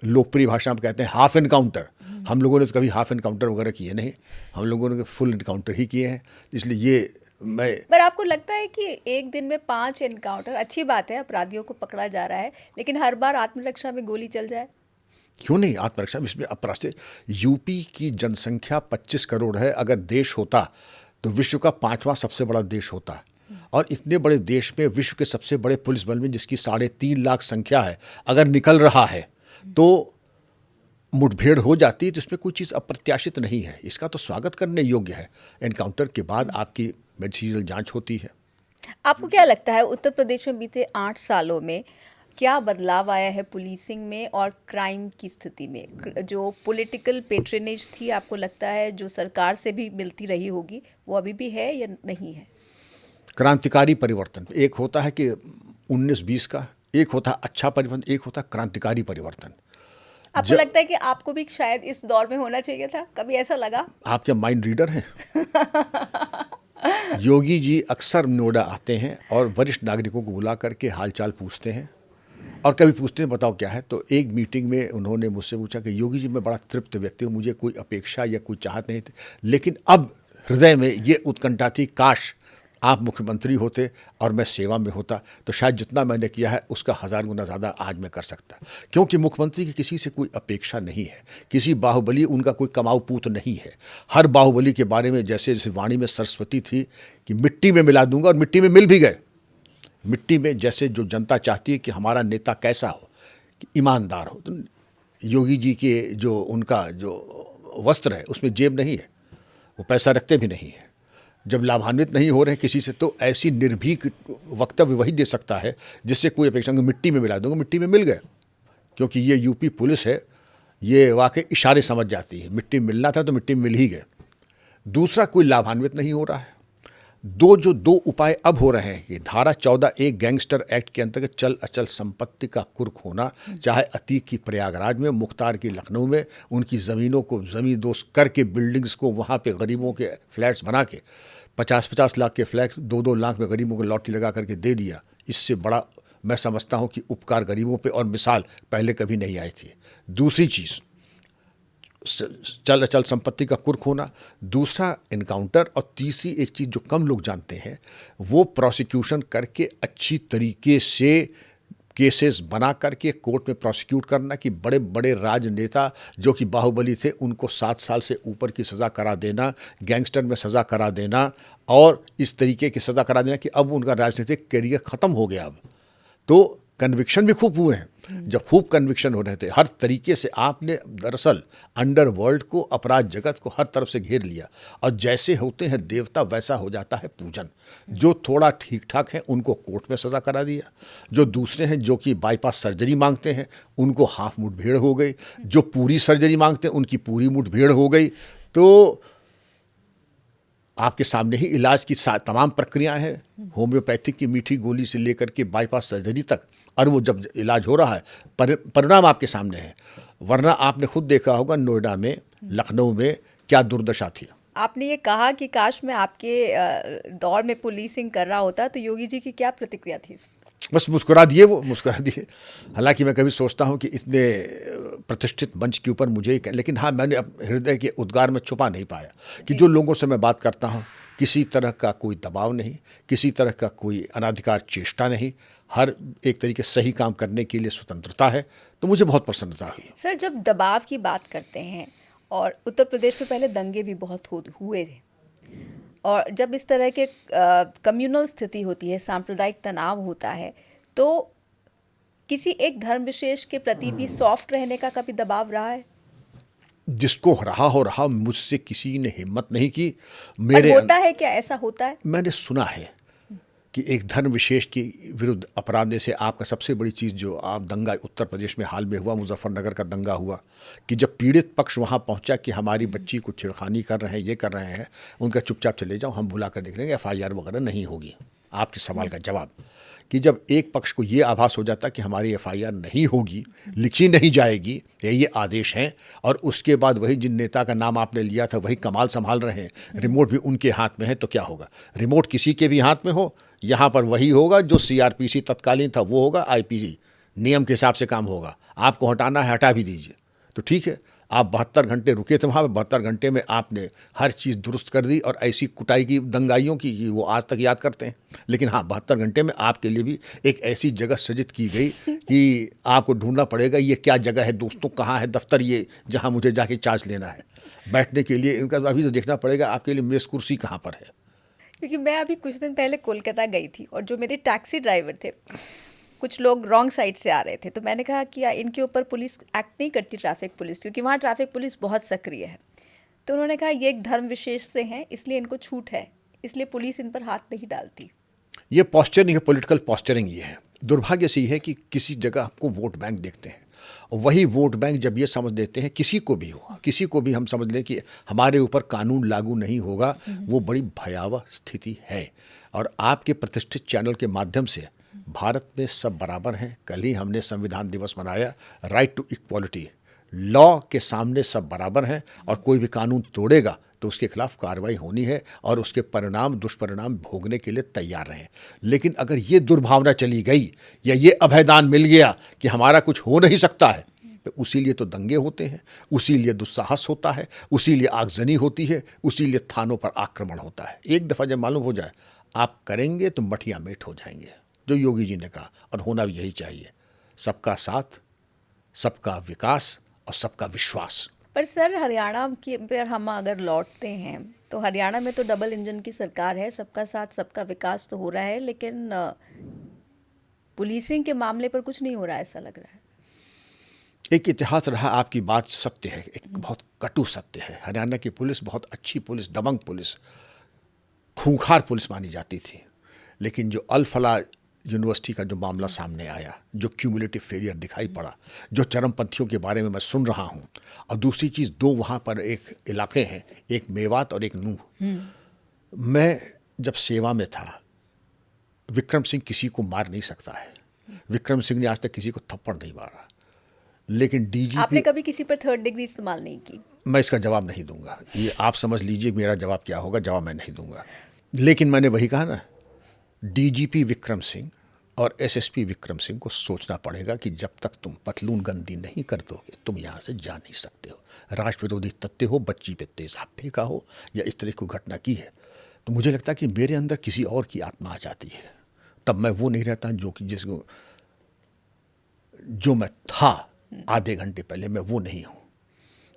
लोकप्रिय भाषा में कहते हैं हाफ इनकाउंटर, हम लोगों ने तो कभी हाफ इनकाउंटर वगैरह किए नहीं, हम लोगों ने फुल इनकाउंटर ही किए हैं। इसलिए ये पर आपको लगता है कि एक दिन में 5 एनकाउंटर, अच्छी बात है, अपराधियों को पकड़ा जा रहा है, लेकिन हर बार आत्मरक्षा में गोली चल जाए? क्यों नहीं आत्मरक्षा में? इसमें अपराध, यूपी की जनसंख्या 25 करोड़ है। अगर देश होता तो विश्व का 5वां सबसे बड़ा देश होता। और इतने बड़े देश में विश्व के सबसे बड़े पुलिस बल में, जिसकी 3.5 लाख संख्या है, अगर निकल रहा है तो मुठभेड़ हो जाती है, तो इसमें कोई चीज़ अप्रत्याशित नहीं है। इसका तो स्वागत करने योग्य है। एनकाउंटर के बाद आपकी मेडिकल जांच होती है। आपको क्या लगता है उत्तर प्रदेश में बीते 8 सालों में क्या बदलाव आया है पुलिसिंग में और क्राइम की स्थिति में? जो पॉलिटिकल पेट्रोनेज थी, आपको लगता है जो सरकार से भी मिलती रही होगी, वो अभी भी है या नहीं है? क्रांतिकारी परिवर्तन एक होता है कि 19-20 का, एक होता है अच्छा परिवर्तन, एक होता है क्रांतिकारी परिवर्तन। आपको लगता है कि आपको भी शायद इस दौर में होना चाहिए था? कभी ऐसा लगा? आप क्या माइंड रीडर हैं? योगी जी अक्सर नोएडा आते हैं और वरिष्ठ नागरिकों को बुला करके हालचाल पूछते हैं, और कभी पूछते हैं बताओ क्या है। तो एक मीटिंग में उन्होंने मुझसे पूछा कि योगी जी, मैं बड़ा तृप्त व्यक्ति हूँ, मुझे कोई अपेक्षा या कोई चाहत नहीं थी, लेकिन अब हृदय में ये उत्कंठा थी, काश आप मुख्यमंत्री होते और मैं सेवा में होता, तो शायद जितना मैंने किया है उसका 1000 गुना ज़्यादा आज मैं कर सकता। क्योंकि मुख्यमंत्री की किसी से कोई अपेक्षा नहीं है, किसी बाहुबली उनका कोई कमाऊ पूत नहीं है। हर बाहुबली के बारे में जैसे वाणी में सरस्वती थी कि मिट्टी में मिला दूंगा, और मिट्टी में मिल भी गए। मिट्टी में जैसे जो जनता चाहती है कि हमारा नेता कैसा हो, कि ईमानदार हो, तो योगी जी के जो उनका जो वस्त्र है उसमें जेब नहीं है, वो पैसा रखते भी नहीं है। जब लाभान्वित नहीं हो रहे किसी से, तो ऐसी निर्भीक वक्तव्य वही दे सकता है जिससे कोई अपेक्षा नहीं। मिट्टी में मिला दूंगा, मिट्टी में मिल गए। क्योंकि ये यूपी पुलिस है, ये वाकई इशारे समझ जाती है। मिट्टी में मिलना था तो मिट्टी में मिल ही गए। दूसरा, कोई लाभान्वित नहीं हो रहा है। दो उपाय अब हो रहे हैं कि धारा 14(1) गैंगस्टर एक्ट के अंतर्गत चल अचल संपत्ति का कुर्क होना, चाहे अतीक की प्रयागराज में, मुख्तार की लखनऊ में, उनकी ज़मीनों को ज़मीन दोस्त करके बिल्डिंग्स को वहाँ पे गरीबों के फ्लैट्स बना के 50-50 लाख के फ्लैट 2-2 लाख में गरीबों को लॉटरी लगा करके दे दिया। इससे बड़ा मैं समझता हूँ कि उपकार गरीबों पे और मिसाल पहले कभी नहीं आई थी। दूसरी चीज़, चल अचल संपत्ति का कुर्क होना, दूसरा इनकाउंटर, और तीसरी एक चीज़ जो कम लोग जानते हैं, वो प्रोसिक्यूशन करके अच्छी तरीके से केसेस बना करके कोर्ट में प्रोसिक्यूट करना, कि बड़े बड़े राजनेता जो कि बाहुबली थे उनको 7 साल से ऊपर की सज़ा करा देना, गैंगस्टर में सज़ा करा देना, और इस तरीके की सज़ा करा देना कि अब उनका राजनीतिक करियर ख़त्म हो गया। अब तो कन्विक्शन भी खूब हुए हैं। जब खूब कन्विक्शन हो रहे थे, हर तरीके से आपने दरअसल अंडरवर्ल्ड को, अपराध जगत को हर तरफ से घेर लिया, और जैसे होते हैं देवता वैसा हो जाता है पूजन। जो थोड़ा ठीक ठाक है उनको कोर्ट में सज़ा करा दिया, जो दूसरे हैं जो कि बाईपास सर्जरी मांगते हैं उनको हाफ मुठभेड़ हो गई, जो पूरी सर्जरी मांगते हैं उनकी पूरी मुठभेड़ हो गई। तो आपके सामने ही इलाज की तमाम प्रक्रियाएं हैं, होम्योपैथिक की मीठी गोली से लेकर के बाईपास सर्जरी तक, और वो जब इलाज हो रहा है परिणाम आपके सामने है। वरना आपने खुद देखा होगा नोएडा में, लखनऊ में क्या दुर्दशा थी। आपने ये कहा कि काश मैं आपके दौर में पुलिसिंग कर रहा होता, तो योगी जी की क्या प्रतिक्रिया थी? बस मुस्कुरा दिए, वो मुस्कुरा दिए। हालांकि मैं कभी सोचता हूं कि इतने प्रतिष्ठित मंच के ऊपर मुझे लेकिन हाँ, मैंने अपने हृदय के उद्गार में छुपा नहीं पाया कि जो लोगों से मैं बात करता हूं, किसी तरह का कोई दबाव नहीं, किसी तरह का कोई अनाधिकार चेष्टा नहीं, हर एक तरीके सही काम करने के लिए स्वतंत्रता है, तो मुझे बहुत प्रसन्नता हुई। सर, जब दबाव की बात करते हैं, और उत्तर प्रदेश में पहले दंगे भी बहुत हुए थे, और जब इस तरह के कम्युनल स्थिति होती है, सांप्रदायिक तनाव होता है, तो किसी एक धर्म विशेष के प्रति भी सॉफ्ट रहने का कभी दबाव रहा है? जिसको रहा, मुझसे किसी ने हिम्मत नहीं की। पर होता है क्या, ऐसा होता है? मैंने सुना है कि एक धर्म विशेष के विरुद्ध अपराध, जैसे आपका सबसे बड़ी चीज़ जो आप दंगा उत्तर प्रदेश में हाल में हुआ, मुजफ्फरनगर का दंगा हुआ, कि जब पीड़ित पक्ष वहाँ पहुँचा कि हमारी बच्ची को छेड़खानी कर रहे हैं, ये कर रहे हैं, उनका चुपचाप चले जाओ, हम बुला कर देख लेंगे, FIR वगैरह नहीं होगी। आपके सवाल का जवाब कि जब एक पक्ष को ये आभास हो जाता कि हमारी FIR नहीं होगी, लिखी नहीं जाएगी, ये आदेश हैं, और उसके बाद वही जिन नेता का नाम आपने लिया था वही कमाल संभाल रहे हैं, रिमोट भी उनके हाथ में है, तो क्या होगा? रिमोट किसी के भी हाथ में हो, यहाँ पर वही होगा जो CRPC तत्कालीन था, वो होगा, IPC नियम के हिसाब से काम होगा। आपको हटाना है, हटा भी दीजिए, तो ठीक है। आप 72 घंटे रुके थे वहाँ पे, 72 घंटे में आपने हर चीज़ दुरुस्त कर दी, और ऐसी कुटाई की दंगाइयों की वो आज तक याद करते हैं। लेकिन हाँ, 72 घंटे में आपके लिए भी एक ऐसी जगह सृजित की गई कि आपको ढूंढना पड़ेगा ये क्या जगह है दोस्तों, कहाँ है दफ्तर ये जहाँ मुझे जाके चार्ज लेना है बैठने के लिए। इनका अभी तो देखना पड़ेगा आपके लिए मेज़ कुर्सी कहाँ पर है। क्योंकि मैं अभी कुछ दिन पहले कोलकाता गई थी, और जो मेरे टैक्सी ड्राइवर थे, कुछ लोग रॉन्ग साइड से आ रहे थे, तो मैंने कहा कि इनके ऊपर पुलिस एक्ट नहीं करती, ट्रैफिक पुलिस, क्योंकि वहाँ ट्रैफिक पुलिस बहुत सक्रिय है। तो उन्होंने कहा ये एक धर्म विशेष से हैं, इसलिए इनको छूट है, इसलिए पुलिस इन पर हाथ नहीं डालती। ये पॉस्चरिंग है, पॉलिटिकल पॉस्चरिंग ये है। दुर्भाग्य से ये है कि किसी जगह आपको वोट बैंक देखते हैं, और वही वोट बैंक जब ये समझ लेते हैं, किसी को भी हम समझ लें कि हमारे ऊपर कानून लागू नहीं होगा, वो बड़ी भयावह स्थिति है। और आपके प्रतिष्ठित चैनल के माध्यम से भारत में सब बराबर हैं। कल ही हमने संविधान दिवस मनाया, राइट टू इक्वालिटी, लॉ के सामने सब बराबर हैं, और कोई भी कानून तोड़ेगा तो उसके खिलाफ कार्रवाई होनी है, और उसके परिणाम दुष्परिणाम भोगने के लिए तैयार रहें। लेकिन अगर ये दुर्भावना चली गई, या ये अभयदान मिल गया कि हमारा कुछ हो नहीं सकता है, तो उसी लिए तो दंगे होते हैं, उसी लिए दुस्साहस होता है, उसी लिए आगजनी होती है, उसी लिए थानों पर आक्रमण होता है। एक दफ़ा जब मालूम हो जाए आप करेंगे तो मठिया मेट हो जाएंगे, जो योगी जी ने कहा, और होना भी यही चाहिए। सबका साथ, सबका विकास और सबका विश्वास। पर सर, हरियाणा की पर हम अगर लौटते हैं, तो हरियाणा में तो डबल इंजन की सरकार है, सबका साथ सबका विकास तो हो रहा है, लेकिन पुलिसिंग के मामले पर कुछ नहीं हो रहा है, ऐसा लग रहा है। एक इतिहास रहा, आपकी बात सत्य है, एक बहुत कटु सत्य है। हरियाणा की पुलिस बहुत अच्छी पुलिस, दबंग पुलिस, खूंखार पुलिस मानी जाती थी। लेकिन जो अल फलाह यूनिवर्सिटी का जो मामला सामने आया, जो क्यूमुलेटिव फेलियर दिखाई पड़ा, जो चरमपंथियों के बारे में मैं सुन रहा हूँ, और दूसरी चीज़, दो वहाँ पर एक इलाके हैं, एक मेवात और एक नूह। मैं जब सेवा में था, विक्रम सिंह किसी को मार नहीं सकता है, विक्रम सिंह ने आज तक किसी को थप्पड़ नहीं मारा, लेकिन DGP, आपने कभी किसी पर 3rd डिग्री इस्तेमाल नहीं की? मैं इसका जवाब नहीं दूंगा, ये आप समझ लीजिए मेरा जवाब क्या होगा, जवाब मैं नहीं दूंगा। लेकिन मैंने वही कहा ना, DGP विक्रम सिंह और SSP विक्रम सिंह को सोचना पड़ेगा कि जब तक तुम पतलून गंदी नहीं कर दोगे, तुम यहाँ से जा नहीं सकते हो। राष्ट्र विरोधी तथ्य हो, बच्ची पे तेजाब फेंका हो, या इस तरह की घटना की है, तो मुझे लगता है कि मेरे अंदर किसी और की आत्मा आ जाती है। तब मैं वो नहीं रहता जो मैं था आधे घंटे पहले, मैं वो नहीं हूँ।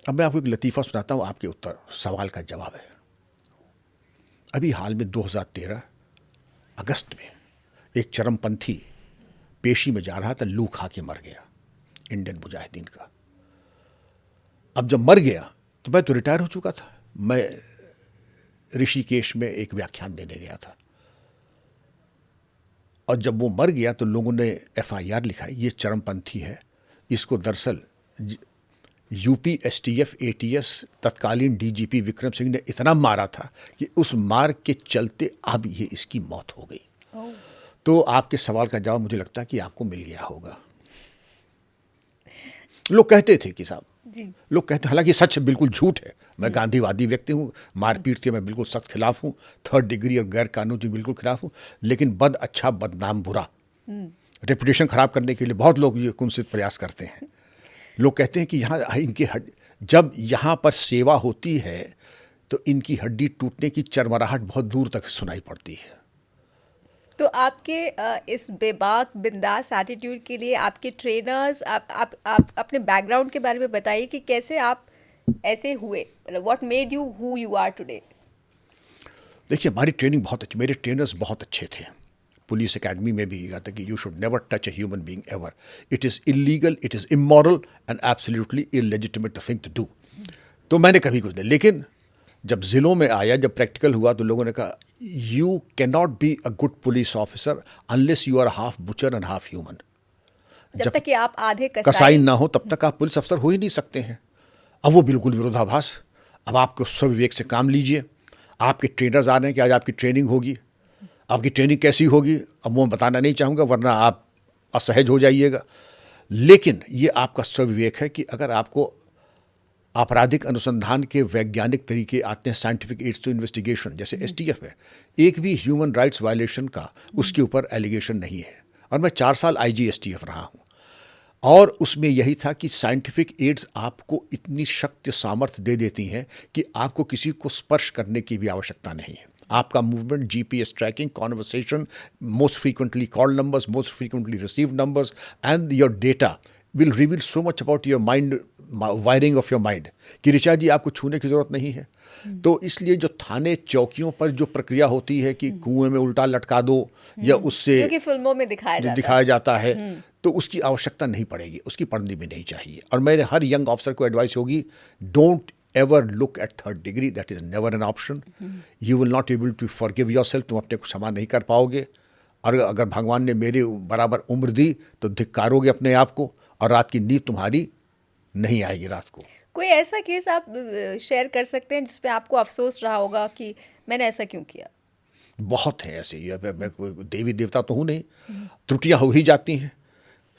अब मैं आपको एक लतीफ़ा सुनाता हूँ, आपके उत्तर सवाल का जवाब है। अभी हाल में 2013 अगस्त में एक चरमपंथी पेशी में जा रहा था, लू खा के मर गया, इंडियन मुजाहिदीन का। अब जब मर गया तो मैं तो रिटायर हो चुका था, मैं ऋषिकेश में एक व्याख्यान देने गया था, और जब वो मर गया तो लोगों ने FIR लिखाई, ये चरमपंथी है, इसको दरअसल UP STF ATS तत्कालीन DGP विक्रम सिंह ने इतना मारा था कि उस मार के चलते अब ये इसकी मौत हो गई। तो आपके सवाल का जवाब मुझे लगता है कि आपको मिल गया होगा। लोग कहते थे कि साहब, लोग कहते, हालांकि सच बिल्कुल झूठ है, मैं गांधीवादी व्यक्ति हूँ, मारपीट के मैं बिल्कुल सख्त खिलाफ हूँ, 3rd डिग्री और गैर कानूनी बिल्कुल खिलाफ हूँ, लेकिन बद अच्छा बदनाम बुरा, रेपुटेशन खराब करने के लिए बहुत लोग ये कुत्सित प्रयास करते हैं। लोग कहते हैं कि यहाँ इनके जब यहाँ पर सेवा होती है तो इनकी हड्डी टूटने की चरमराहट बहुत दूर तक सुनाई पड़ती है। तो आपके इस बेबाक बिंदास एटीट्यूड के लिए आपके ट्रेनर्स, आप अपने बैकग्राउंड के बारे में बताइए कि कैसे आप ऐसे हुए, मतलब what made you who you are today. देखिए, हमारी ट्रेनिंग बहुत अच्छी, मेरे ट्रेनर्स बहुत अच्छे थे। पुलिस एकेडमी में भी कहा था कि you should never touch a human being ever, it is illegal, it is immoral and absolutely illegitimate thing to do. तो मैंने कभी कुछ नहीं, लेकिन जब ज़िलों में आया, जब प्रैक्टिकल हुआ, तो लोगों ने कहा you can not be a good police officer unless you are half butcher and half human. जब तक कि आप आधे कसाई ना हो तब तक आप पुलिस अफसर हो ही नहीं सकते हैं। अब वो बिल्कुल विरोधाभास। अब आपको स्वविवेक से काम लीजिए। आपके ट्रेनर्स आ रहे हैं कि आज आपकी ट्रेनिंग होगी। आपकी ट्रेनिंग कैसी होगी अब वो बताना नहीं चाहूँगा, वरना आप असहज हो जाइएगा। लेकिन ये आपका स्वविवेक है कि अगर आपको आपराधिक अनुसंधान के वैज्ञानिक तरीके आते हैं, साइंटिफिक एड्स टू इन्वेस्टिगेशन, जैसे एसटीएफ है, एक भी ह्यूमन राइट्स वायलेशन का उसके ऊपर एलिगेशन नहीं है। और मैं 4 साल आईजी एसटीएफ रहा हूँ, और उसमें यही था कि साइंटिफिक एड्स आपको इतनी शक्ति सामर्थ्य दे देती हैं कि आपको किसी को स्पर्श करने की भी आवश्यकता नहीं है। आपका movement, GPS tracking, conversation, most frequently called numbers, most frequently received numbers and your data will reveal so much about your mind, wiring of your mind, कि ऋचा जी आपको छूने की जरूरत नहीं है। तो इसलिए जो थाने चौकियों पर जो प्रक्रिया होती है कि कुएं में उल्टा लटका दो या उससे, जो कि फिल्मों में दिखाया जाता है, तो उसकी आवश्यकता नहीं पड़ेगी, उसकी पड़नी भी नहीं चाहिए। और मेरे हर यंग ऑफिसर को एडवाइस होगी, don't ever look at 3rd degree, that is never an option. You will not able to forgive yourself, तुम अपने को क्षमा नहीं कर पाओगे। और अगर भगवान ने मेरे बराबर उम्र दी तो धिक्कारोगे अपने आप को, और रात की नींद तुम्हारी नहीं आएगी रात को। कोई ऐसा केस आप शेयर कर सकते हैं जिसपे आपको अफसोस रहा होगा कि मैंने ऐसा क्यों किया? बहुत है ऐसे। मैं कोई देवी देवता तो हूँ नहीं, त्रुटियां हो ही जाती हैं।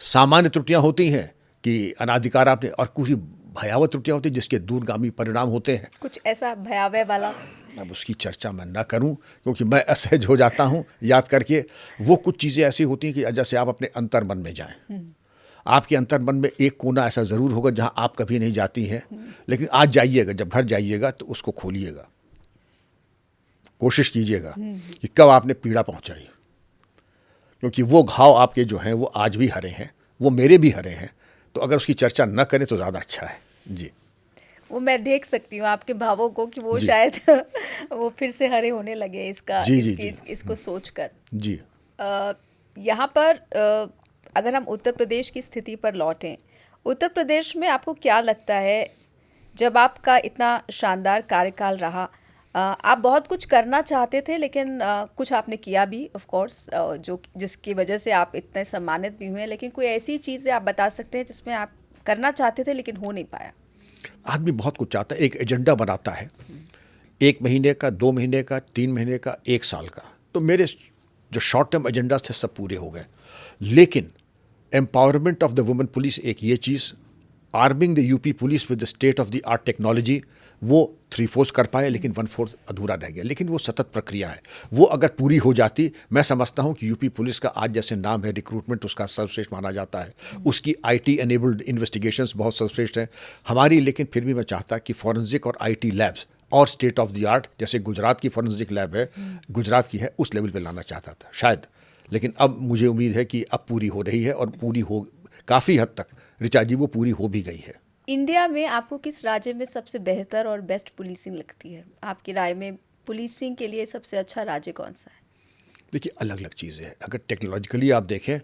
सामान्य त्रुटियां होती हैं कि अनाधिकार आपने, और कुछ भयावह त्रुटियां होती हैं जिसके दूरगामी परिणाम होते हैं। कुछ ऐसा भयावह वाला? अब उसकी चर्चा मैं ना करूं क्योंकि मैं असहज हो जाता हूं याद करके। वो कुछ चीज़ें ऐसी होती हैं कि जैसे आप अपने अंतर्मन में जाएं, आपके अंतर्मन में एक कोना ऐसा ज़रूर होगा जहां आप कभी नहीं जाती हैं, लेकिन आज जाइएगा, जब घर जाइएगा तो उसको खोलिएगा, कोशिश कीजिएगा कि कब आपने पीड़ा पहुंचाई, क्योंकि वो घाव आपके जो हैं वो आज भी हरे हैं, वो मेरे भी हरे हैं। तो अगर उसकी चर्चा न करें तो ज़्यादा अच्छा है। जी, वो मैं देख सकती हूँ आपके भावों को कि वो जी। शायद वो फिर से हरे होने लगे इसका, जी, जी, इसको सोचकर। जी। यहाँ पर अगर हम उत्तर प्रदेश की स्थिति पर लौटें, उत्तर प्रदेश में आपको क्या लगता है, जब आपका इतना शानदार कार्यकाल रहा, आप बहुत कुछ करना चाहते थे, लेकिन कुछ आपने किया भी ऑफ कोर्स, जो जिसकी वजह से आप इतने सम्मानित भी हुए, लेकिन कोई ऐसी चीज़ें आप बता सकते हैं जिसमें आप करना चाहते थे लेकिन हो नहीं पाया? आदमी बहुत कुछ चाहता है, एक एजेंडा बनाता है, 1 महीने का, 2 महीने का, 3 महीने का, 1 साल का। तो मेरे जो शॉर्ट टर्म एजेंडाज थे सब पूरे हो गए। लेकिन empowerment of the women police, एक ये चीज़, arming the UP police with the state of the art technology, वो 3/4 कर पाए, लेकिन 1/4 अधूरा रह गया। लेकिन वो सतत प्रक्रिया है, वो अगर पूरी हो जाती, मैं समझता हूँ कि यूपी पुलिस का आज जैसे नाम है, रिक्रूटमेंट उसका सर्वश्रेष्ठ माना जाता है, उसकी IT एनेबल्ड इन्वेस्टिगेशंस बहुत सर्वश्रेष्ठ हैं हमारी। लेकिन फिर भी मैं चाहता कि फॉरेंसिक और IT लैब्स और स्टेट ऑफ द आर्ट, जैसे गुजरात की फॉरेंसिक लैब है, गुजरात की है, उस लेवल पे लाना चाहता था शायद। लेकिन अब मुझे उम्मीद है कि अब पूरी हो रही है, और पूरी हो काफ़ी हद तक, ऋचा जी, वो पूरी हो भी गई है। इंडिया में आपको किस राज्य में सबसे बेहतर और बेस्ट पुलिसिंग लगती है? आपकी राय में पुलिसिंग के लिए सबसे अच्छा राज्य कौन सा है? देखिए, अलग अलग चीज़ें हैं। अगर टेक्नोलॉजिकली आप देखें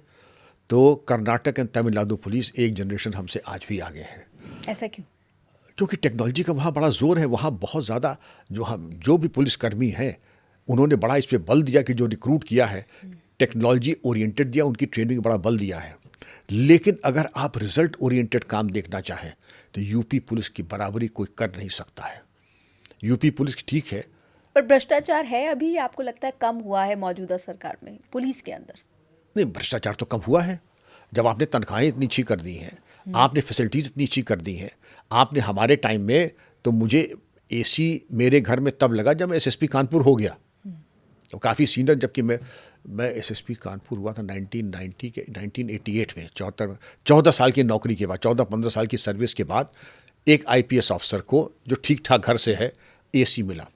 तो कर्नाटक एंड तमिलनाडु पुलिस एक जनरेशन हमसे आज भी आगे है। ऐसा क्यों? क्योंकि टेक्नोलॉजी का वहाँ बड़ा जोर है। वहाँ बहुत ज़्यादा जो भी पुलिसकर्मी हैं, उन्होंने बड़ा इस पर बल दिया कि जो रिक्रूट किया है, टेक्नोलॉजी ओरिएंटेड दिया, उनकी ट्रेनिंग बड़ा बल दिया है। लेकिन अगर आप रिजल्ट ओरिएंटेड काम देखना चाहें तो यूपी पुलिस की बराबरी कोई कर नहीं सकता है। यूपी पुलिस ठीक है, पर भ्रष्टाचार है अभी, आपको लगता है कम हुआ है मौजूदा सरकार में पुलिस के अंदर? नहीं, भ्रष्टाचार तो कम हुआ है। जब आपने तनख्वाहें इतनी अच्छी कर दी हैं, आपने फैसिलिटीज़ इतनी अच्छी कर दी हैं, आपने हमारे टाइम में, तो मुझे AC मेरे घर में तब लगा जब मैं SSP कानपुर हो गया। तो काफ़ी सीनियर, जबकि मैं एसएसपी कानपुर हुआ था 1988 में, 14 साल की नौकरी के बाद, 14-15 साल की सर्विस के बाद एक आईपीएस ऑफिसर को जो ठीक ठाक घर से है एसी मिला।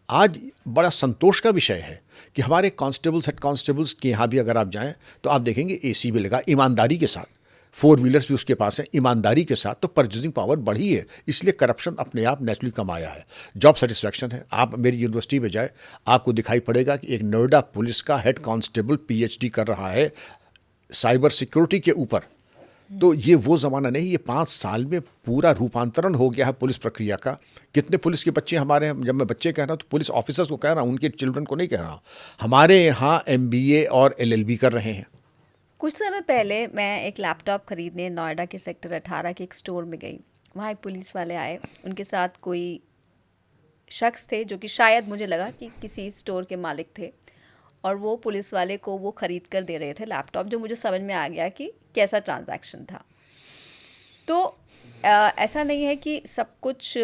आज बड़ा संतोष का विषय है कि हमारे कांस्टेबल्स, हेड कांस्टेबल्स के यहाँ भी अगर आप जाएं तो आप देखेंगे एसी भी लगा, ईमानदारी के साथ, 4 व्हीलर्स भी उसके पास हैं, ईमानदारी के साथ। तो परचेजिंग पावर बढ़ी है, इसलिए करप्शन अपने आप नेचुरली कम आया है। जॉब सेटिस्फैक्शन है। आप मेरी यूनिवर्सिटी में जाए, आपको दिखाई पड़ेगा कि एक नोएडा पुलिस का हेड कांस्टेबल पीएचडी कर रहा है साइबर सिक्योरिटी के ऊपर। तो ये वो ज़माना नहीं, ये 5 साल में पूरा रूपांतरण हो गया है पुलिस प्रक्रिया का। कितने पुलिस के बच्चे हमारे हैं, जब मैं बच्चे कह रहा हूँ तो पुलिस ऑफिसर्स को कह रहा हूँ, उनके चिल्ड्रन को नहीं कह रहा हूँ, हमारे यहाँ एमबीए और एलएलबी कर रहे हैं। कुछ समय पहले मैं एक लैपटॉप खरीदने नोएडा के सेक्टर 18 के एक स्टोर में गई। वहाँ एक पुलिस वाले आए, उनके साथ कोई शख्स थे जो कि शायद मुझे लगा कि किसी स्टोर के मालिक थे, और वो पुलिस वाले को वो खरीद कर दे रहे थे लैपटॉप, जो मुझे समझ में आ गया कि कैसा ट्रांजैक्शन था। तो ऐसा नहीं है कि सब कुछ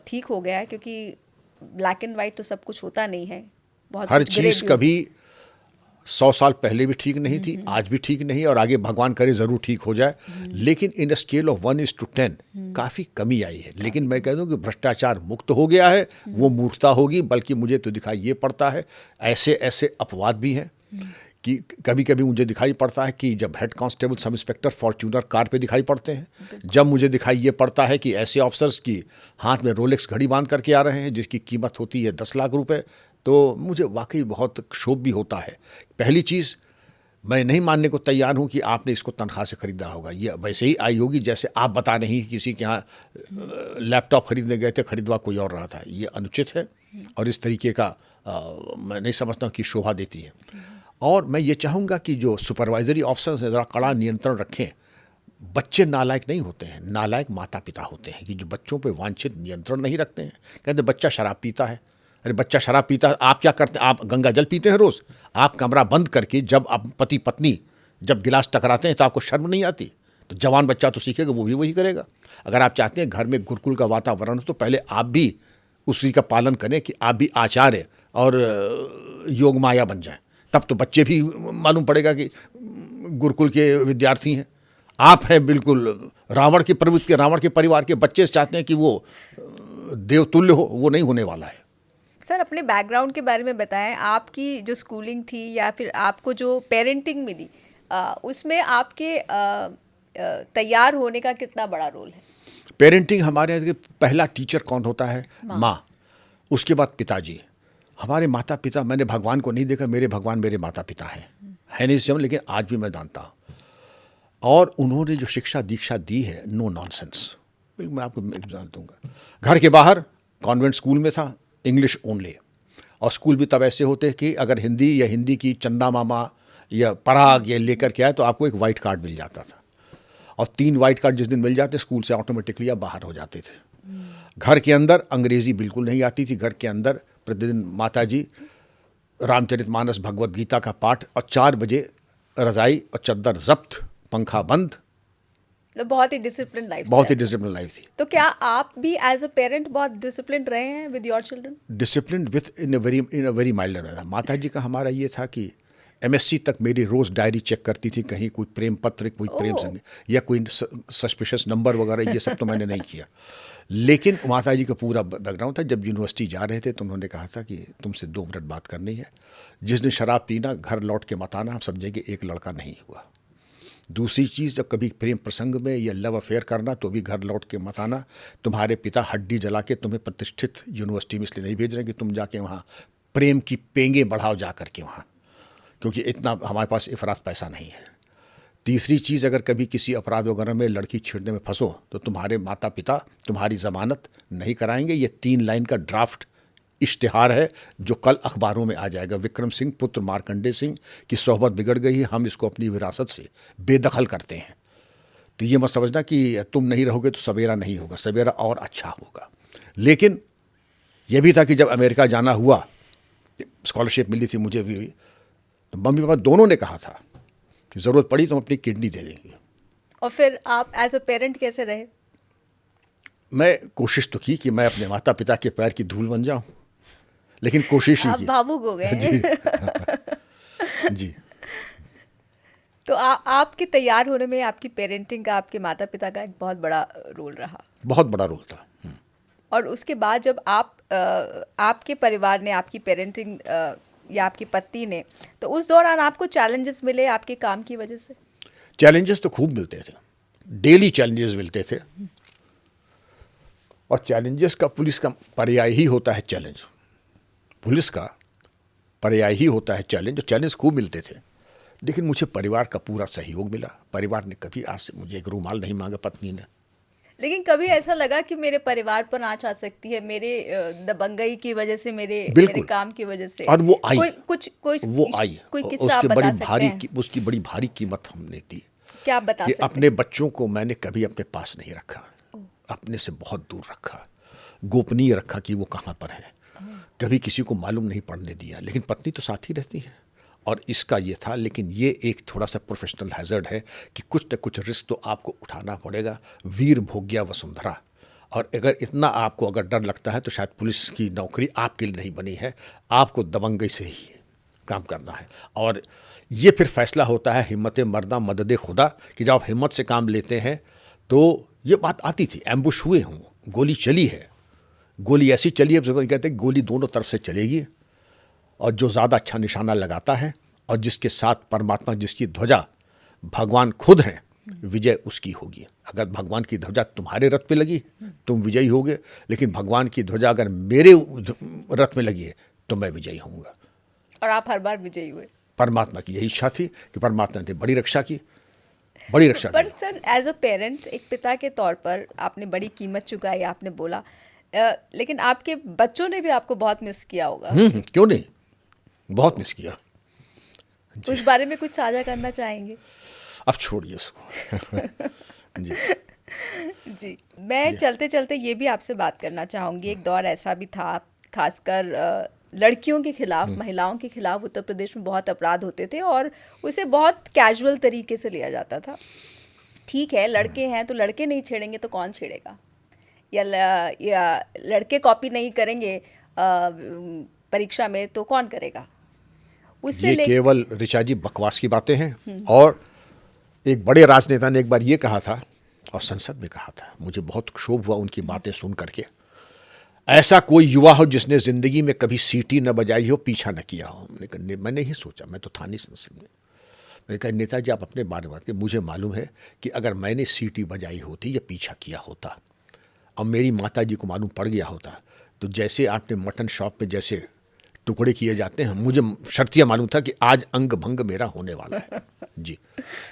ठीक हो गया है, क्योंकि ब्लैक एंड वाइट तो सब कुछ होता नहीं है, बहुत हर कुछ ग्रे चीज़ भी कभी 100 साल पहले भी ठीक नहीं थी, आज भी ठीक नहीं, और आगे भगवान करे ज़रूर ठीक हो जाए। लेकिन इन स्केल ऑफ 1:10 काफ़ी कमी आई है। लेकिन मैं कह दूं कि भ्रष्टाचार मुक्त हो गया है, वो मूर्खता होगी। बल्कि मुझे तो दिखाई ये पड़ता है, ऐसे ऐसे अपवाद भी हैं कि कभी कभी मुझे दिखाई पड़ता है कि जब head constable sub inspector Fortuner car पे दिखाई पड़ते हैं, जब मुझे दिखाई ये पड़ता है कि ऐसे ऑफिसर्स की हाथ में रोलेक्स घड़ी बांध करके आ रहे हैं जिसकी कीमत होती है 10 लाख रुपए, तो मुझे वाकई बहुत क्षोभ भी होता है। पहली चीज़, मैं नहीं मानने को तैयार हूं कि आपने इसको तनख्वाह से खरीदा होगा। ये वैसे ही आई होगी जैसे आप बता नहीं किसी के यहाँ लैपटॉप खरीदने गए थे, खरीदवा कोई और रहा था। ये अनुचित है और इस तरीके का मैं नहीं समझता हूँ कि शोभा देती है। और मैं ये चाहूँगा कि जो सुपरवाइजरी ऑफिसर्स हैं ज़रा कड़ा नियंत्रण रखें। बच्चे नालायक नहीं होते हैं, नालायक माता पिता होते हैं कि जो बच्चों पे वांछित नियंत्रण नहीं रखते हैं। कहते बच्चा शराब पीता है, अरे बच्चा शराब पीता है, आप क्या करते हैं? आप गंगा जल पीते हैं रोज़। आप कमरा बंद करके जब आप पति पत्नी जब गिलास टकराते हैं तो आपको शर्म नहीं आती? तो जवान बच्चा तो सीखेगा, वो भी वही करेगा। अगर आप चाहते हैं घर में गुरुकुल का वातावरण हो तो पहले आप भी उसी का पालन करें कि आप भी आचार्य और योग माया बन जाएं। तब तो बच्चे भी मालूम पड़ेगा कि गुरुकुल के विद्यार्थी हैं। आप हैं बिल्कुल रावण की प्रवृत्ति, रावण के परिवार के बच्चे चाहते हैं कि वो देवतुल्य हो, वो नहीं होने वाला है। सर, अपने बैकग्राउंड के बारे में बताएं। आपकी जो स्कूलिंग थी या फिर आपको जो पेरेंटिंग मिली, उसमें आपके तैयार होने का कितना बड़ा रोल है? पेरेंटिंग हमारे यहाँ पहला टीचर कौन होता है? माँ। उसके बाद पिताजी। हमारे माता पिता, मैंने भगवान को नहीं देखा, मेरे भगवान मेरे माता पिता हैं, है नहीं समझ, लेकिन आज भी मैं जानता हूँ। और उन्होंने जो शिक्षा दीक्षा दी है, नो नॉनसेंस। मैं आपको एग्जाम्पल दूंगा। घर के बाहर कॉन्वेंट स्कूल में था, इंग्लिश ओनली। और स्कूल भी तब ऐसे होते कि अगर हिंदी या हिंदी की चंदा मामा या पराग या लेकर के आए तो आपको एक वाइट कार्ड मिल जाता था। और 3 वाइट कार्ड जिस दिन मिल जाते स्कूल से ऑटोमेटिकली आप बाहर हो जाते थे। घर के अंदर अंग्रेजी बिल्कुल नहीं आती थी। घर के अंदर प्रतिदिन माताजी रामचरितमानस भगवत गीता का पाठ, और 4 बजे रजाई और चद्दर जब्त, पंखा बंद। बहुत ही डिसिप्लिन लाइफ, बहुत ही डिसिप्लिन लाइफ थी। तो क्या आप भी एज अ पेरेंट बहुत डिसिप्लिन रहे हैं with your children? Discipline within a very mild way. माता जी का हमारा ये था कि एमएससी तक मेरी रोज़ डायरी चेक करती थी, कहीं कोई प्रेम पत्र, कोई प्रेम संग या कोई सस्पिशियस नंबर वगैरह, ये सब तो मैंने नहीं किया। लेकिन माता जी का पूरा बैकग्राउंड था। जब यूनिवर्सिटी जा रहे थे तो उन्होंने कहा था कि तुमसे 2 मिनट बात करनी है। जिस दिन शराब पीना, घर लौट के मत आना, हम समझेंगे एक लड़का नहीं हुआ। दूसरी चीज़, जब कभी प्रेम प्रसंग में या लव अफेयर करना तो भी घर लौट के मत आना। तुम्हारे पिता हड्डी जला के तुम्हें प्रतिष्ठित यूनिवर्सिटी में इसलिए नहीं भेज रहे कि तुम जाके वहाँ प्रेम की पेंगे बढ़ाओ जा करके वहाँ, क्योंकि इतना हमारे पास इफरात पैसा नहीं है। तीसरी चीज़, अगर कभी किसी अपराध वगैरह में लड़की छेड़ने में फंसो तो तुम्हारे माता पिता तुम्हारी ज़मानत नहीं कराएंगे। ये 3 लाइन का ड्राफ्ट इश्तिहार है जो कल अखबारों में आ जाएगा। विक्रम सिंह पुत्र मार्कंडे सिंह की सोहबत बिगड़ गई है, हम इसको अपनी विरासत से बेदखल करते हैं। तो ये मत समझना कि तुम नहीं रहोगे तो सवेरा नहीं होगा, सवेरा और अच्छा होगा। लेकिन यह भी था कि जब अमेरिका जाना हुआ, स्कॉलरशिप मिली थी मुझे भी, तो मम्मी पापा दोनों ने कहा था कि ज़रूरत पड़ी तो हम अपनी किडनी दे देंगे। और फिर आप एज अ पेरेंट कैसे रहे? मैं कोशिश तो की कि मैं अपने माता पिता के पैर की धूल बन जाऊं, लेकिन कोशिश ही आप की। भावुक हो गए जी हैं। जी। तो आपके तैयार होने में आपकी पेरेंटिंग का, आपके माता पिता का एक बहुत बड़ा रोल रहा। बहुत बड़ा रोल था। और उसके बाद जब आपके परिवार ने, आपकी पेरेंटिंग या आपकी पत्नी ने, तो उस दौरान आपको चैलेंजेस मिले आपके काम की वजह से? चैलेंजेस तो खूब मिलते थे, डेली चैलेंजेस मिलते थे। और चैलेंजेस का पुलिस का पर्याय ही होता है चैलेंज। पुलिस का पर्याय ही होता है चैलेंज। चैलेंज खूब मिलते थे, लेकिन मुझे परिवार का पूरा सहयोग मिला। परिवार ने कभी आज से मुझे एक रुमाल नहीं मांगा, पत्नी ने। लेकिन कभी ऐसा लगा कि मेरे परिवार पर आँच आ सकती है, मेरे दबंगई की वजह से, मेरे बिल्कुल। काम की वजह से? और वो आई। वो आई। कोई और किस्सा आप बता सकते हैं? उसकी बड़ी भारी कीमत हमने दी। क्या आप बता कि सकते अपने बच्चों को मैंने कभी अपने पास नहीं रखा, अपने से बहुत दूर रखा, गोपनीय रखा कि वो कहाँ पर है। कभी किसी को मालूम नहीं पड़ने दिया। लेकिन पत्नी तो साथ ही रहती है, और इसका ये था। लेकिन ये एक थोड़ा सा प्रोफेशनल हैजर्ड है कि कुछ न कुछ रिस्क तो आपको उठाना पड़ेगा। वीर भोग्या वसुंधरा। और अगर इतना आपको अगर डर लगता है तो शायद पुलिस की नौकरी आपके लिए नहीं बनी है। आपको दबंगई से ही काम करना है। और ये फिर फैसला होता है हिम्मत मर्दा मदद खुदा, कि जब आप हिम्मत से काम लेते हैं तो ये बात आती थी। एम्बुश हुए हूँ, गोली चली है, गोली ऐसी चली है, कहते हैं गोली दोनों तरफ से चलेगी, और जो ज़्यादा अच्छा निशाना लगाता है और जिसके साथ परमात्मा, जिसकी ध्वजा भगवान खुद हैं, विजय उसकी होगी। अगर भगवान की ध्वजा तुम्हारे रथ पे लगी तुम विजयी होगे, लेकिन भगवान की ध्वजा अगर मेरे रथ में लगी है तो मैं विजयी होऊंगा। और आप हर बार विजयी हुए। परमात्मा की यही इच्छा थी कि परमात्मा ने बड़ी रक्षा की, बड़ी रक्षा पर की। सर, एज अ पेरेंट, एक पिता के तौर पर आपने बड़ी कीमत चुकाई, आपने बोला, लेकिन आपके बच्चों ने भी आपको बहुत मिस किया होगा। क्यों नहीं, बहुत मिस किया। उस बारे में कुछ साझा करना चाहेंगे? अब छोड़िए उसको। जी जी, मैं चलते चलते ये भी आपसे बात करना चाहूँगी। एक दौर ऐसा भी था, खासकर लड़कियों के खिलाफ, महिलाओं के खिलाफ उत्तर प्रदेश में बहुत अपराध होते थे और उसे बहुत कैजुअल तरीके से लिया जाता था। ठीक है, लड़के हैं तो लड़के नहीं छेड़ेंगे तो कौन छेड़ेगा, या लड़के कॉपी नहीं करेंगे परीक्षा में तो कौन करेगा। उससे ये केवल ऋचा जी बकवास की बातें हैं। और एक बड़े राजनेता ने एक बार ये कहा था, और संसद में कहा था, मुझे बहुत क्षोभ हुआ उनकी बातें सुन करके। ऐसा कोई युवा हो जिसने जिंदगी में कभी सीटी न बजाई हो, पीछा न किया हो। मैंने ही सोचा, मैं तो था नहीं संसद में। मैंने कहा नेताजी आप अपने बारे में बात करें, मुझे मालूम है कि अगर मैंने सीटी बजाई होती या पीछा किया होता और मेरी माता जी को मालूम पड़ गया होता, तो जैसे आपने मटन शॉप में जैसे टुकड़े किए जाते हैं, मुझे शर्तिया मालूम था कि आज अंग भंग मेरा होने वाला है। जी,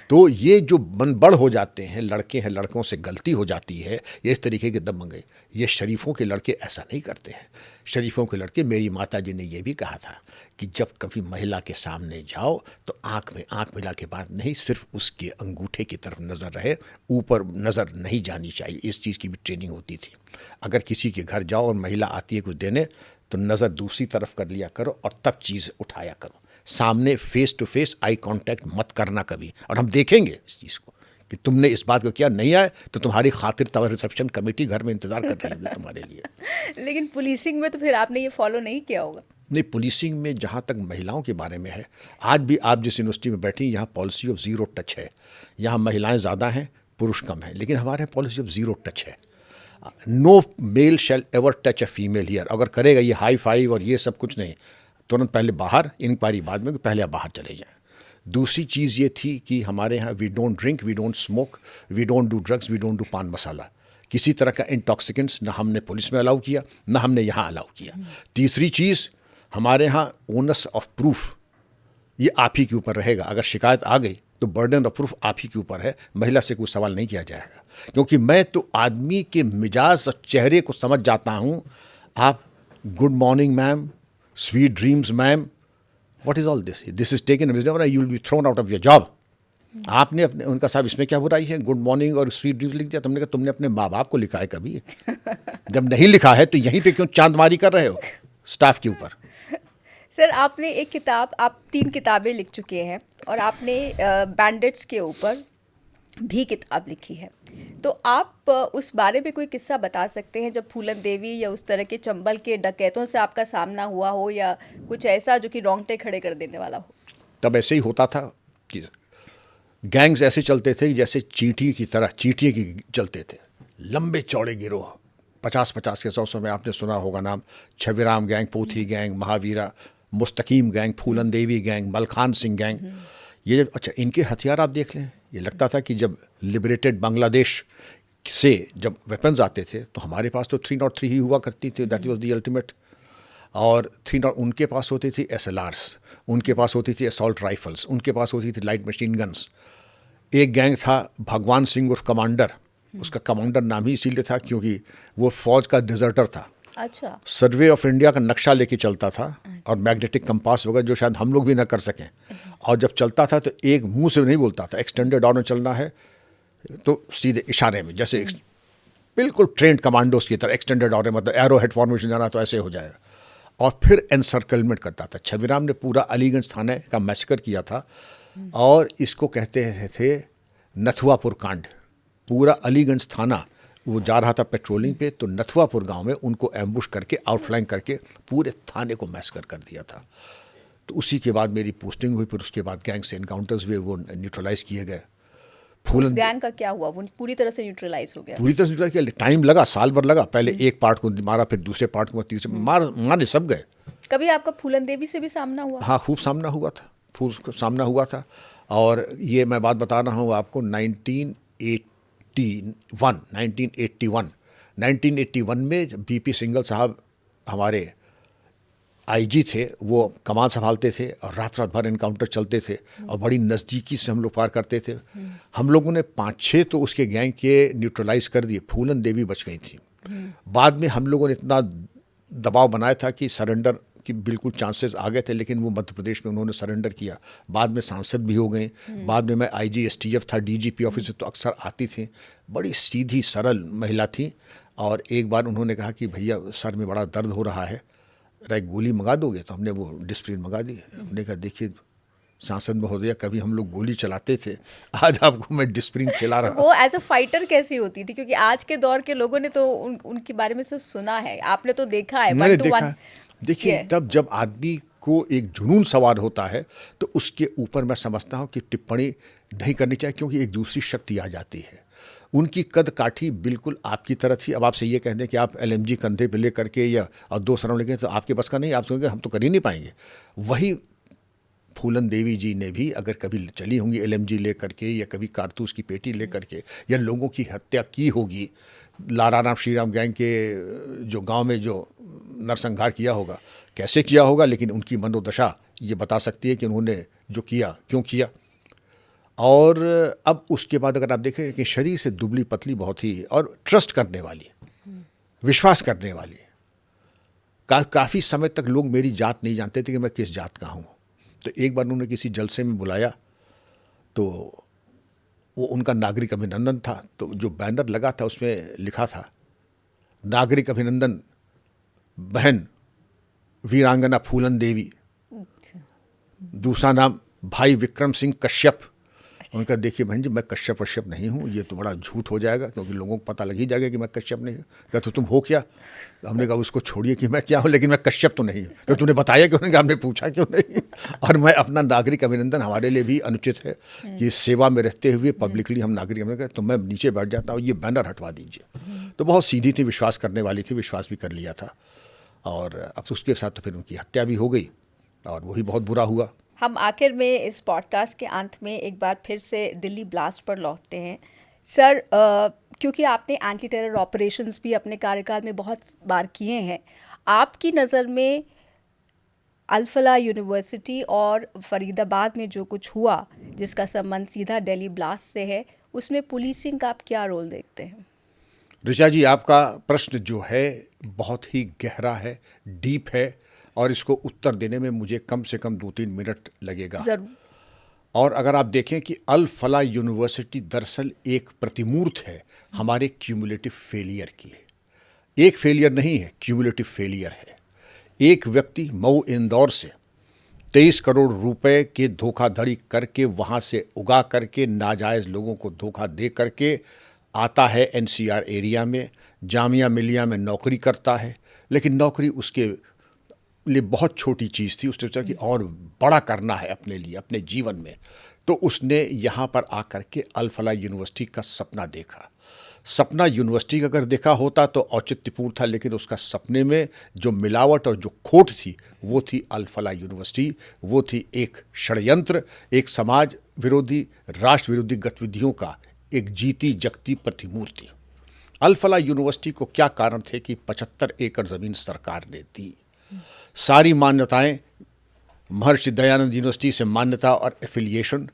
तो ये जो बनबड़ हो जाते हैं, लड़के हैं, लड़कों से गलती हो जाती है, ये इस तरीके के दबंगे, ये शरीफों के लड़के ऐसा नहीं करते हैं। शरीफों के लड़के, मेरी माता जी ने ये भी कहा था कि जब कभी महिला के सामने जाओ तो आंख में आंख मिला के बाद नहीं, सिर्फ उसके अंगूठे की तरफ नज़र रहे, ऊपर नज़र नहीं जानी चाहिए। इस चीज़ की भी ट्रेनिंग होती थी। अगर किसी के घर जाओ और महिला आती है कुछ देने, तो नज़र दूसरी तरफ कर लिया करो और तब चीज़ उठाया करो। सामने face to face eye contact मत करना कभी। और हम देखेंगे इस चीज़ को कि तुमने इस बात को किया, नहीं आए तो तुम्हारी खातिर तब रिसेप्शन कमेटी घर में इंतज़ार कर रही होगी तुम्हारे लिए। लेकिन पुलिसिंग में तो फिर आपने ये फॉलो नहीं किया होगा। नहीं, पुलिसिंग में जहाँ तक महिलाओं के बारे में है, आज भी आप जिस यूनिवर्सिटी में बैठी, यहाँ पॉलिसी ऑफ ज़ीरो टच है। यहाँ महिलाएँ ज़्यादा हैं, पुरुष कम हैं, लेकिन हमारे यहाँ पॉलिसी ऑफ ज़ीरो टच है। No male shall ever touch a female here. अगर करेगा ये हाई फाइव और ये सब कुछ नहीं, तुरंत पहले बाहर, इंक्वायरी बाद में, पहले आप बाहर चले जाएं। दूसरी चीज़ ये थी कि हमारे यहाँ we don't drink, we don't smoke, we don't do drugs, we don't do paan masala. किसी तरह का इंटॉक्सिकेंट्स ना हमने पुलिस में अलाउ किया, ना हमने यहाँ अलाउ किया। तीसरी चीज़, हमारे यहाँ ओनस ऑफ प्रूफ ये आप ही के ऊपर रहेगा। अगर शिकायत आ गई तो बर्डन ऑफ प्रूफ आप ही के ऊपर है, महिला से कोई सवाल नहीं किया जाएगा। क्योंकि मैं तो आदमी के मिजाज और चेहरे को समझ जाता हूँ। आप good morning ma'am, sweet dreams ma'am, what is all this? This is taken, you will be thrown out of your job. आपने अपने, उनका साहब इसमें क्या बुराई है, गुड मॉर्निंग और स्वीट ड्रीम्स लिख दिया। तुमने कहा तुमने अपने माँ बाप को लिखा है कभी? जब नहीं लिखा है तो यहीं पे क्यों चांदमारी कर रहे हो स्टाफ के ऊपर? सर, आपने एक किताब, आप 3 किताबें लिख चुके हैं और आपने बैंडिट्स के ऊपर भी किताब लिखी है। तो आप उस बारे में कोई किस्सा बता सकते हैं जब फूलन देवी या उस तरह के चंबल के डकैतों से आपका सामना हुआ हो, या कुछ ऐसा जो कि रोंगटे खड़े कर देने वाला हो? तब ऐसे ही होता था कि गैंग्स ऐसे चलते थे जैसे चींटी की तरह, चींटी की चलते थे, लंबे चौड़े गिरोह, 50-50 के 100 में। आपने सुना होगा नाम, छविराम गैंग, पोथी गैंग, महावीरा, मुस्तकीम गैंग, फूलन देवी गैंग, मलखान सिंह गैंग। ये अच्छा, इनके हथियार आप देख लें। ये लगता था कि जब लिबरेटेड बांग्लादेश से जब वेपन्स आते थे तो हमारे पास तो 303 ही हुआ करती थी, दैट वाज द अल्टीमेट। और 3 उनके पास होती थी SLRs, उनके पास होती थी असॉल्ट राइफल्स, उनके पास होती थी लाइट मशीन गन्स। एक गैंग था भगवान सिंह उर्फ कमांडर, उसका कमांडर नाम ही इसीलिए था क्योंकि वो फौज का डिजर्टर था। अच्छा। सर्वे ऑफ इंडिया का नक्शा लेके चलता था और मैग्नेटिक कंपास वगैरह, जो शायद हम लोग भी ना कर सकें। और जब चलता था तो एक मुंह से नहीं बोलता था, एक्सटेंडेड ऑर्डर चलना है तो सीधे इशारे में, जैसे बिल्कुल ट्रेंड कमांडोज की तरह एक्सटेंडेड ऑर्डर, मतलब एरो हेड फॉर्मेशन जाना तो ऐसे हो जाएगा। और फिर एनसर्कलमेंट करता था। छविराम ने पूरा अलीगंज थाने का मैसेकर किया था और इसको कहते थे नथुआपुर कांड। पूरा अलीगंज थाना, वो जा रहा था पेट्रोलिंग पे, तो नथुआपुर गांव में उनको एम्बुश करके, आउटफ्लैंक करके पूरे थाने को मैसेकर कर दिया था। तो उसी के बाद मेरी पोस्टिंग हुई, फिर उसके बाद गैंग से एनकाउंटर्स हुए, वो न्यूट्रलाइज किए गए। उस गैंग का क्या हुआ? वो पूरी तरह से न्यूट्रलाइज हो गया? पूरी तरह से न्यूट्रलाइज किया, टाइम लगा, साल भर लगा। पहले एक पार्ट को मारा, फिर दूसरे पार्ट को, तीसरे मारे सब गए। कभी आपका फूलन देवी से भी सामना हुआ? हाँ, खूब सामना हुआ था, खूब सामना हुआ था। और ये मैं बात बता रहा हूँ आपको 1981 में BP सिंगल साहब हमारे IG थे, वो कमान संभालते थे और रात रात भर एनकाउंटर चलते थे और बड़ी नज़दीकी से हम लोग पार करते थे। हम लोगों ने 5-6 तो उसके गैंग के न्यूट्रलाइज कर दिए, फूलन देवी बच गई थी। बाद में हम लोगों ने इतना दबाव बनाया था कि सरेंडर की बिल्कुल चांसेस आ गए थे, लेकिन वो मध्य प्रदेश में उन्होंने सरेंडर किया। बाद में सांसद भी हो गए। बाद में मैं IG STF था, DGP ऑफिस तो अक्सर आती थी। बड़ी सीधी सरल महिला थी। और एक बार उन्होंने कहा कि भैया सर में बड़ा दर्द हो रहा है, एक गोली मंगा दोगे? तो हमने वो डिस्प्रिन मंगा दी। हमने कहा देखिए सांसद महोदया, कभी हम लोग गोली चलाते थे, आज आपको मैं डिस्प्रिन खिला रहा हूँ। वो एज अ फाइटर कैसी होती थी? क्योंकि आज के दौर के लोगों ने तो उनके बारे में सिर्फ सुना है, आपने तो देखा है। मैंने देखा। देखिए, तब जब आदमी को एक जुनून सवार होता है तो उसके ऊपर मैं समझता हूँ कि टिप्पणी नहीं करनी चाहिए, क्योंकि एक दूसरी शक्ति आ जाती है। उनकी कद काठी बिल्कुल आपकी तरह थी। अब आपसे ये कह दें कि आप LMG कंधे पे ले करके या और 2 सरम लेके, तो आपके बस का नहीं। आप सोचेंगे हम तो कर ही नहीं पाएंगे। वही फूलन देवी जी ने भी अगर कभी चली होंगी LMG ले करके, या कभी कारतूस की पेटी ले करके, या लोगों की हत्या की होगी, लारानाम श्रीराम गैंग के जो गांव में जो नरसंहार किया होगा, कैसे किया होगा, लेकिन उनकी मनोदशा ये बता सकती है कि उन्होंने जो किया क्यों किया। और अब उसके बाद अगर आप देखें कि शरीर से दुबली पतली बहुत ही, और ट्रस्ट करने वाली, विश्वास करने वाली। काफ़ी समय तक लोग मेरी जात नहीं जानते थे कि मैं किस जात का हूँ। तो एक बार उन्होंने किसी जलसे में बुलाया, तो वो उनका नागरिक अभिनंदन था। तो जो बैनर लगा था उसमें लिखा था, नागरिक अभिनंदन बहन वीरांगना फूलन देवी। दूसरा नाम भाई विक्रम सिंह कश्यप। उनका देखिए बहन जी, मैं कश्यप वश्यप नहीं हूँ, ये तो बड़ा झूठ हो जाएगा, क्योंकि लोगों को पता लग ही जाएगा कि मैं कश्यप नहीं हूँ। क्या तो तुम हो क्या? तो हमने कहा उसको छोड़िए कि मैं क्या हूँ, लेकिन मैं कश्यप तो नहीं हूँ। तो तूने बताया क्यों नहीं? हमने पूछा क्यों नहीं? और मैं अपना नागरिक अभिनंदन, हमारे लिए भी अनुचित है कि सेवा में रहते हुए पब्लिकली हम नागरिक अभिनंदन, तो मैं नीचे बैठ जाता हूँ, ये बैनर हटवा दीजिए। तो बहुत सीधी थी, विश्वास करने वाली थी, विश्वास भी कर लिया था। और अब उसके साथ तो फिर उनकी हत्या भी हो गई और वही बहुत बुरा हुआ। हम आखिर में इस पॉडकास्ट के अंत में एक बार फिर से दिल्ली ब्लास्ट पर लौटते हैं। सर, क्योंकि आपने एंटी टेरर ऑपरेशंस भी अपने कार्यकाल में बहुत बार किए हैं, आपकी नज़र में अल-फलाह यूनिवर्सिटी और फरीदाबाद में जो कुछ हुआ, जिसका संबंध सीधा दिल्ली ब्लास्ट से है, उसमें पुलिसिंग का आप क्या रोल देखते हैं? ऋचा जी, आपका प्रश्न जो है बहुत ही गहरा है, डीप है, और इसको उत्तर देने में मुझे कम से कम 2-3 मिनट लगेगा। ज़रूर। और अगर आप देखें कि अल-फलाह यूनिवर्सिटी दरअसल एक प्रतिमूर्त है हमारे क्यूमुलेटिव फेलियर की। एक फेलियर नहीं है, क्यूमुलेटिव फेलियर है। एक व्यक्ति मऊ इंदौर से 23 करोड़ रुपए के धोखाधड़ी करके वहाँ से उगा करके नाजायज़ लोगों को धोखा दे करके आता है एनसीआर एरिया में, जामिया मिलिया में नौकरी करता है, लेकिन नौकरी उसके लिए बहुत छोटी चीज़ थी। उसने सोचा कि और बड़ा करना है अपने लिए, अपने जीवन में, तो उसने यहाँ पर आकर के अल फलाह यूनिवर्सिटी का सपना देखा। सपना यूनिवर्सिटी का अगर देखा होता तो औचित्यपूर्ण था, लेकिन उसका सपने में जो मिलावट और जो खोट थी वो थी अल फलाह यूनिवर्सिटी। वो थी एक षड्यंत्र, एक समाज विरोधी, राष्ट्र विरोधी गतिविधियों का एक जीती जगती प्रतिमूर्ति। अल फलाह यूनिवर्सिटी को क्या कारण थे कि 75 एकड़ ज़मीन सरकार ने दी। सारी मान्यताएं महर्षि दयानंद यूनिवर्सिटी से मान्यता और एफिलिएशन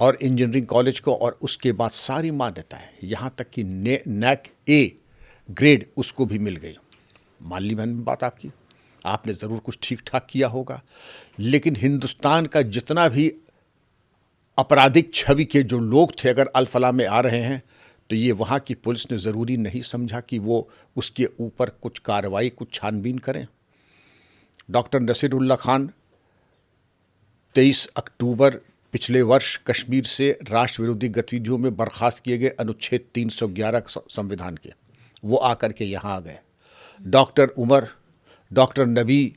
और इंजीनियरिंग कॉलेज को, और उसके बाद सारी मान्यताएं यहाँ तक कि नैक ए ग्रेड उसको भी मिल गई। मान ली मैंने बात आपकी, आपने ज़रूर कुछ ठीक ठाक किया होगा, लेकिन हिंदुस्तान का जितना भी आपराधिक छवि के जो लोग थे अगर अल फलाह में आ रहे हैं, तो ये वहाँ की पुलिस ने ज़रूरी नहीं समझा कि वो उसके ऊपर कुछ कार्रवाई, कुछ छानबीन करें। डॉक्टर नसीरुल्लाह खान 23 अक्टूबर पिछले वर्ष कश्मीर से राष्ट्र विरोधी गतिविधियों में बर्खास्त किए गए अनुच्छेद 311 संविधान के, वो आकर के यहाँ आ गए। डॉक्टर उमर, डॉक्टर नबी,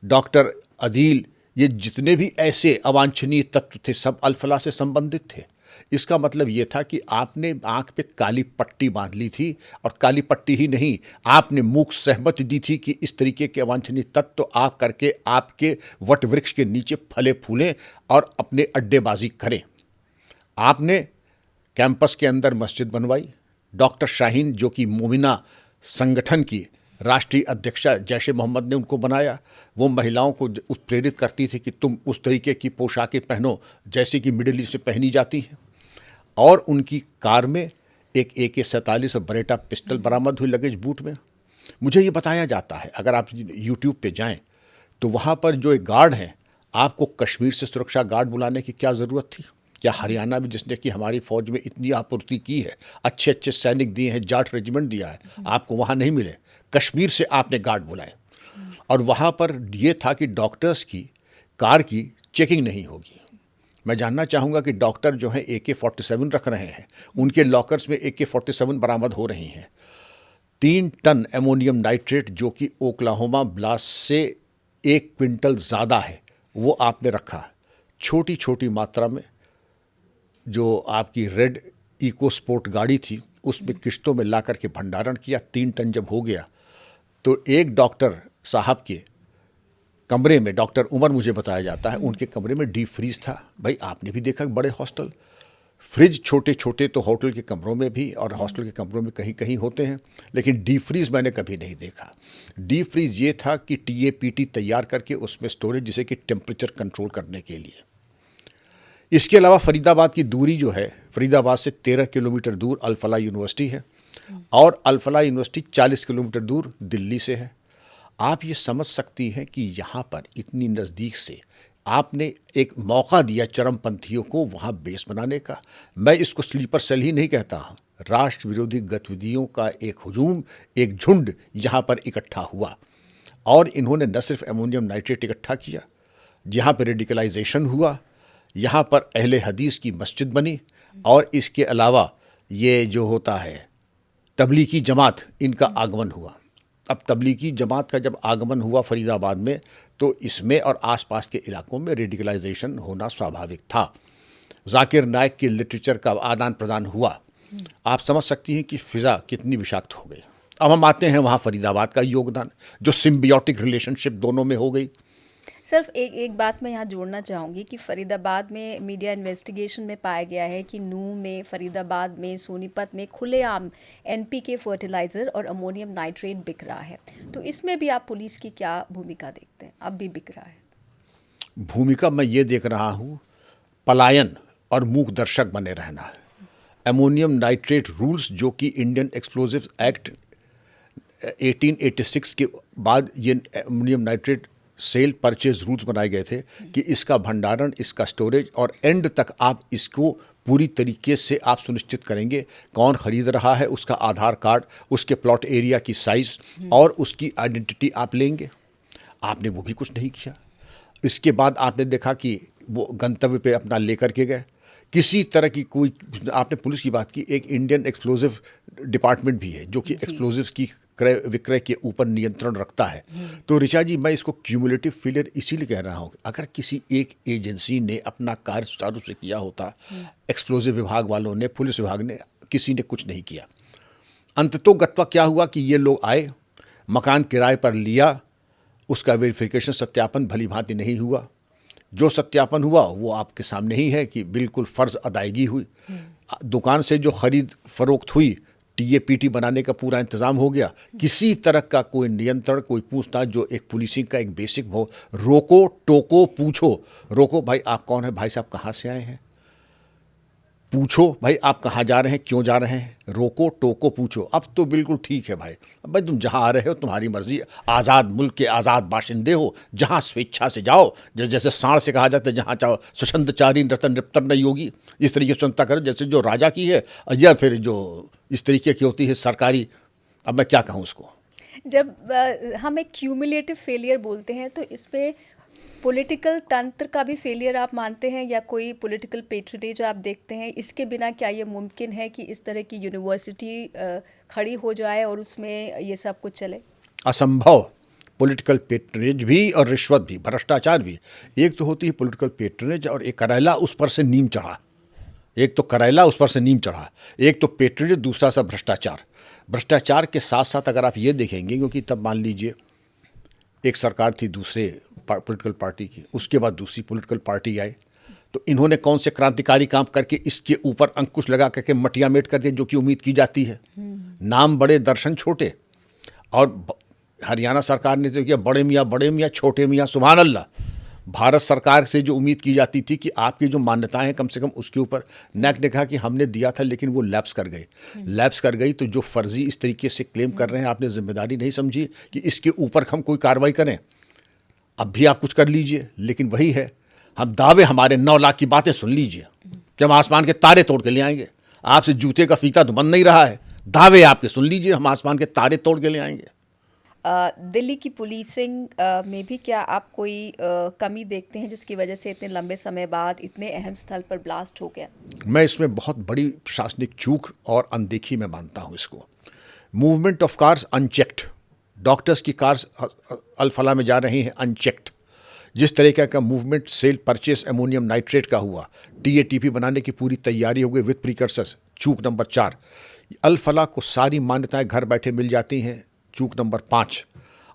डॉक्टर अदील, ये जितने भी ऐसे अवांछनीय तत्व थे सब अल फलाह से संबंधित थे। इसका मतलब ये था कि आपने आंख पे काली पट्टी बांध ली थी, और काली पट्टी ही नहीं, आपने मूक सहमति दी थी कि इस तरीके के अवांछनीय तत्व तो आप करके आपके वट वृक्ष के नीचे फले फूलें और अपने अड्डेबाजी करें। आपने कैंपस के अंदर मस्जिद बनवाई। डॉक्टर शाहीन जो कि मोमिना संगठन की राष्ट्रीय अध्यक्षा जैश ए मोहम्मद ने उनको बनाया। वो महिलाओं को उत्प्रेरित करती थी कि तुम उस तरीके की पोशाकें पहनो जैसे कि मिडिल ईस्ट में पहनी जाती हैं। और उनकी कार में एक AK-47 और बरेटा पिस्टल बरामद हुई लगेज बूट में। मुझे ये बताया जाता है, अगर आप यूट्यूब पे जाएं तो वहाँ पर जो एक गार्ड हैं, आपको कश्मीर से सुरक्षा गार्ड बुलाने की क्या ज़रूरत थी? क्या हरियाणा में जिसने कि हमारी फ़ौज में इतनी आपूर्ति की है, अच्छे अच्छे सैनिक दिए हैं, जाट रेजिमेंट दिया है, आपको वहाँ नहीं मिले? कश्मीर से आपने गार्ड बुलाए, और वहाँ पर ये था कि डॉक्टर्स की कार की चेकिंग नहीं होगी। मैं जानना चाहूँगा कि डॉक्टर जो हैं AK-47 रख रहे हैं, उनके लॉकर्स में AK-47 बरामद हो रही हैं। 3 टन एमोनियम नाइट्रेट जो कि ओक्लाहोमा ब्लास्ट से 1 क्विंटल ज़्यादा है, वो आपने रखा। छोटी छोटी मात्रा में जो आपकी रेड इको स्पोर्ट गाड़ी थी उसमें किश्तों में ला करके भंडारण किया। 3 टन जब हो गया तो एक डॉक्टर साहब के कमरे में, डॉक्टर उमर मुझे बताया जाता है, उनके कमरे में डीप फ्रीज था। भाई आपने भी देखा बड़े हॉस्टल, फ्रिज छोटे छोटे तो होटल के कमरों में भी और हॉस्टल के कमरों में कहीं कहीं होते हैं, लेकिन डीप फ्रीज मैंने कभी नहीं देखा। डीप फ्रीज ये था कि TAPT तैयार करके उसमें स्टोरेज, जिसे कि टेम्परेचर कंट्रोल करने के लिए। इसके अलावा फरीदाबाद की दूरी जो है, फरीदाबाद से 13 किलोमीटर दूर अल फलाह यूनिवर्सिटी है, और अल फलाह यूनिवर्सिटी 40 किलोमीटर दूर दिल्ली से है। आप ये समझ सकती हैं कि यहाँ पर इतनी नज़दीक से आपने एक मौका दिया चरमपंथियों को वहाँ बेस बनाने का। मैं इसको स्लीपर सेल ही नहीं कहता, राष्ट्र विरोधी गतिविधियों का एक हुजूम, एक झुंड यहाँ पर इकट्ठा हुआ, और इन्होंने न सिर्फ एमोनियम नाइट्रेट इकट्ठा किया, जहाँ पर रेडिकलाइजेशन हुआ, यहाँ पर अहले हदीस की मस्जिद बनी, और इसके अलावा ये जो होता है तबलीगी जमात, इनका आगमन हुआ। अब तबलीगी जमात का जब आगमन हुआ फरीदाबाद में, तो इसमें और आसपास के इलाकों में रेडिकलाइजेशन होना स्वाभाविक था। जाकिर नाइक के लिटरेचर का आदान प्रदान हुआ। आप समझ सकती हैं कि फ़िज़ा कितनी विषाक्त हो गई। अब हम आते हैं वहाँ फरीदाबाद का योगदान, जो सिम्बियोटिक रिलेशनशिप दोनों में हो गई। सिर्फ एक बात मैं यहाँ जोड़ना चाहूँगी कि फरीदाबाद में मीडिया इन्वेस्टिगेशन में पाया गया है कि नूंह में, फरीदाबाद में, सोनीपत में खुलेआम NPK फर्टिलाइज़र और अमोनियम नाइट्रेट बिक रहा है। तो इसमें भी आप पुलिस की क्या भूमिका देखते हैं? अब भी बिक रहा है। भूमिका मैं ये देख रहा हूँ, पलायन और मूक दर्शक बने रहना है। अमोनियम नाइट्रेट रूल्स जो कि इंडियन एक्सप्लोजिव एक्ट 1886 के बाद ये ammonium nitrate cell purchase rules बनाए गए थे कि इसका भंडारण, इसका स्टोरेज और एंड तक आप इसको पूरी तरीके से आप सुनिश्चित करेंगे। कौन खरीद रहा है, उसका आधार कार्ड, उसके प्लॉट एरिया की साइज़ और उसकी आइडेंटिटी आप लेंगे। आपने वो भी कुछ नहीं किया। इसके बाद आपने देखा कि वो गंतव्य पे अपना लेकर के गए। किसी तरह की कोई, आपने पुलिस की बात की, एक इंडियन एक्सप्लोजिव डिपार्टमेंट भी है जो कि एक्सप्लोजिव्स की क्रय विक्रय के ऊपर नियंत्रण रखता है। तो ऋचा जी, मैं इसको क्यूमुलेटिव फेलियर इसीलिए कह रहा हूँ, अगर किसी एक एजेंसी ने अपना कार्य सुचारू रूप से किया होता, एक्सप्लोजिव विभाग वालों ने, पुलिस विभाग ने, किसी ने कुछ नहीं किया। अंततोगत्वा क्या हुआ कि ये लोग आए, मकान किराए पर लिया, उसका वेरिफिकेशन सत्यापन भली भांति नहीं हुआ। जो सत्यापन हुआ वो आपके सामने ही है कि बिल्कुल फ़र्ज अदायगी हुई। दुकान से जो खरीद फरोख्त हुई, टीएपीटी बनाने का पूरा इंतज़ाम हो गया। किसी तरह का कोई नियंत्रण, कोई पूछताछ, जो एक पुलिसिंग का एक बेसिक हो, रोको टोको पूछो। रोको भाई आप कौन है, भाई साहब कहाँ से आए हैं, पूछो भाई आप कहाँ जा रहे हैं, क्यों जा रहे हैं, रोको टोको पूछो। अब तो बिल्कुल ठीक है भाई, अब भाई तुम जहाँ आ रहे हो तुम्हारी मर्जी, आज़ाद मुल्क के आज़ाद बाशिंदे हो, जहाँ स्वेच्छा से जाओ। जैसे साण से कहा जाता है, जहाँ चाहो सुछंदचारी रतन रिप्तर नहीं होगी, इस तरीके से चिंता करो जैसे जो राजा की है, या फिर जो इस तरीके की होती है सरकारी। अब मैं क्या कहूँ उसको। जब हम एक क्यूमुलेटिव फेलियर बोलते हैं तो इसमें पॉलिटिकल तंत्र का भी फेलियर आप मानते हैं, या कोई पॉलिटिकल पेट्रोनेज आप देखते हैं? इसके बिना क्या ये मुमकिन है कि इस तरह की यूनिवर्सिटी खड़ी हो जाए और उसमें ये सब कुछ चले? असंभव। पॉलिटिकल पेट्रोनेज भी और रिश्वत भी, भ्रष्टाचार भी। एक तो होती है पॉलिटिकल पेट्रोनेज और एक करेला उस पर से नीम चढ़ा। एक तो करेला उस पर से नीम चढ़ा, एक तो पेट्रोनेज, दूसरा सा भ्रष्टाचार। भ्रष्टाचार के साथ साथ अगर आप ये देखेंगे, क्योंकि तब मान लीजिए एक सरकार थी दूसरे पॉलिटिकल पार्टी की, उसके बाद दूसरी पॉलिटिकल पार्टी आई, तो इन्होंने कौन से क्रांतिकारी काम करके इसके ऊपर अंकुश लगा करके मटिया मेट कर दिया जो कि उम्मीद की जाती है। नाम बड़े दर्शन छोटे। और हरियाणा सरकार ने तो किया बड़े मियाँ छोटे मियाँ, सुभान अल्लाह। भारत सरकार से जो उम्मीद की जाती थी कि आपकी जो मान्यताएं हैं कम से कम उसके ऊपर, नेक ने कहा कि हमने दिया था लेकिन वो लैप्स कर गए। लैप्स कर गई तो जो फर्जी इस तरीके से क्लेम कर रहे हैं, आपने जिम्मेदारी नहीं समझी कि इसके ऊपर हम कोई कार्रवाई करें। अब भी आप कुछ कर लीजिए, लेकिन वही है, हम दावे, हमारे 9 लाख की बातें सुन लीजिए कि हम आसमान के तारे तोड़ के ले आएंगे। आपसे जूते का फीता तो बन नहीं रहा है, दावे आपके सुन लीजिए, हम आसमान के तारे तोड़ के ले आएंगे। दिल्ली की पुलिसिंग में भी क्या आप कोई कमी देखते हैं जिसकी वजह से इतने लंबे समय बाद इतने अहम स्थल पर ब्लास्ट हो गया? मैं इसमें बहुत बड़ी प्रशासनिक चूक और अनदेखी में मानता हूं इसको। Movement of cars unchecked, doctors की कार्स अल-फलाह में जा रही हैं अनचेक्ड। जिस तरीके का movement sale purchase ammonium nitrate का हुआ, टीएटीपी बनाने की पूरी तैयारी हो गई विद प्रिकर्सर्स, चूक नंबर 4। अल-फलाह को सारी मान्यताएं घर बैठे मिल जाती हैं, चूक नंबर 5।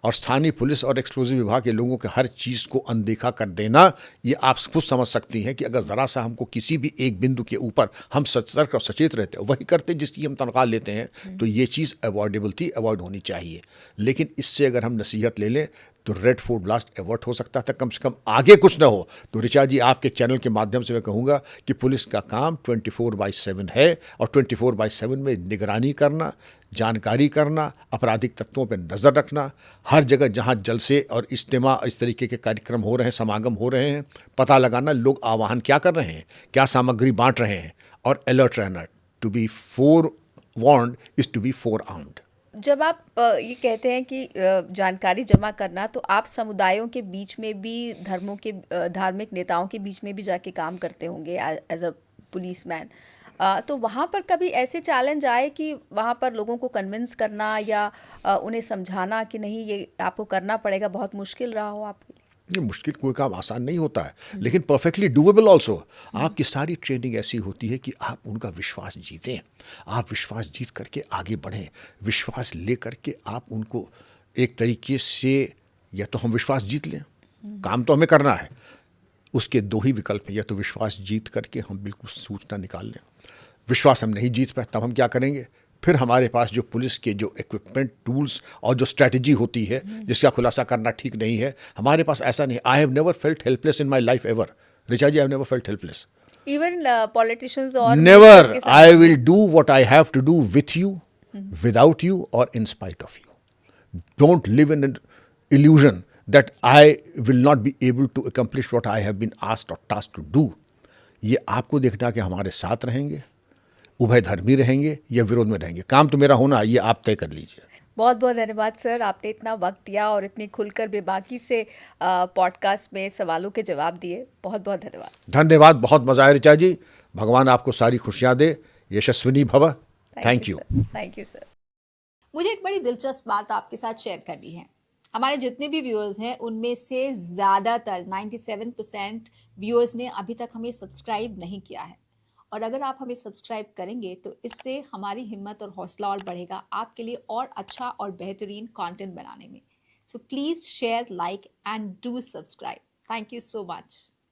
और स्थानीय पुलिस और एक्सप्लोजिव विभाग के लोगों के हर चीज़ को अनदेखा कर देना, ये आप खुद समझ सकती हैं कि अगर ज़रा सा हमको किसी भी एक बिंदु के ऊपर हम सतर्क और सचेत रहते, वही करते जिसकी हम तनख्वाह लेते हैं, तो ये चीज़ अवॉइडेबल थी, अवॉइड होनी चाहिए। लेकिन इससे अगर हम नसीहत ले लें तो रेड फोर्ट ब्लास्ट अवॉइड हो सकता था, कम से कम आगे कुछ ना हो। तो ऋचा जी, आपके चैनल के माध्यम से मैं कहूँगा कि पुलिस का काम 24/7 है, और 24/7 में निगरानी करना, जानकारी करना, आपराधिक तत्वों पर नज़र रखना, हर जगह जहाँ जलसे और इज्तिमा इस तरीके के कार्यक्रम हो रहे हैं, समागम हो रहे हैं, पता लगाना लोग आवाहन क्या कर रहे हैं, क्या सामग्री बांट रहे हैं, और अलर्ट रहना। To be forewarned is to be forearmed. जब आप ये कहते हैं कि जानकारी जमा करना, तो आप समुदायों के बीच में भी, धर्मों के धार्मिक नेताओं के बीच में भी जाके काम करते होंगे एज अ पुलिसमैन। तो वहाँ पर कभी ऐसे चैलेंज आए कि वहाँ पर लोगों को कन्विंस करना या उन्हें समझाना कि नहीं ये आपको करना पड़ेगा, बहुत मुश्किल रहा हो आपके लिए? ये मुश्किल, कोई काम आसान नहीं होता है, लेकिन परफेक्टली डूएबल ऑल्सो। आपकी सारी ट्रेनिंग ऐसी होती है कि आप उनका विश्वास जीतें, आप विश्वास जीत करके आगे बढ़ें, विश्वास ले करके आप उनको एक तरीके से, या तो हम विश्वास जीत लें, काम तो हमें करना है, उसके 2 ही विकल्प हैं, या तो विश्वास जीत करके हम बिल्कुल सूचना निकाल लें। विश्वास हम नहीं जीत पाए, तब हम क्या करेंगे? फिर हमारे पास जो पुलिस के जो इक्विपमेंट, टूल्स और जो स्ट्रैटेजी होती है, जिसका खुलासा करना ठीक नहीं है, हमारे पास ऐसा नहीं। I have never felt helpless in my life ever. Richa ji, I have never felt helpless. Even politicians or never. I will do what I have to do with you, without you or in spite of you. Don't live in an illusion that I will not be able to accomplish what I have been asked or tasked to do। ये आपको देखना कि हमारे साथ रहेंगे, उभय धर्मी रहेंगे या विरोध में रहेंगे। काम तो मेरा होना है, ये आप तय कर लीजिए। बहुत बहुत धन्यवाद सर, आपने इतना वक्त दिया और इतनी खुलकर बेबाकी से पॉडकास्ट में सवालों के जवाब दिए। बहुत बहुत धन्यवाद। धन्यवाद, बहुत मजा आया ऋचा जी। भगवान आपको सारी खुशियां दे। यशस्विनी भव। Thank you. Thank you sir. मुझे एक बड़ी दिलचस्प बात आपके साथ शेयर करनी है। हमारे जितने भी व्यूअर्स हैं उनमें से ज़्यादातर 97% व्यूअर्स ने अभी तक हमें सब्सक्राइब नहीं किया है, और अगर आप हमें सब्सक्राइब करेंगे तो इससे हमारी हिम्मत और हौसला और बढ़ेगा आपके लिए और अच्छा और बेहतरीन कंटेंट बनाने में। So please share, like and do subscribe. Thank you so much.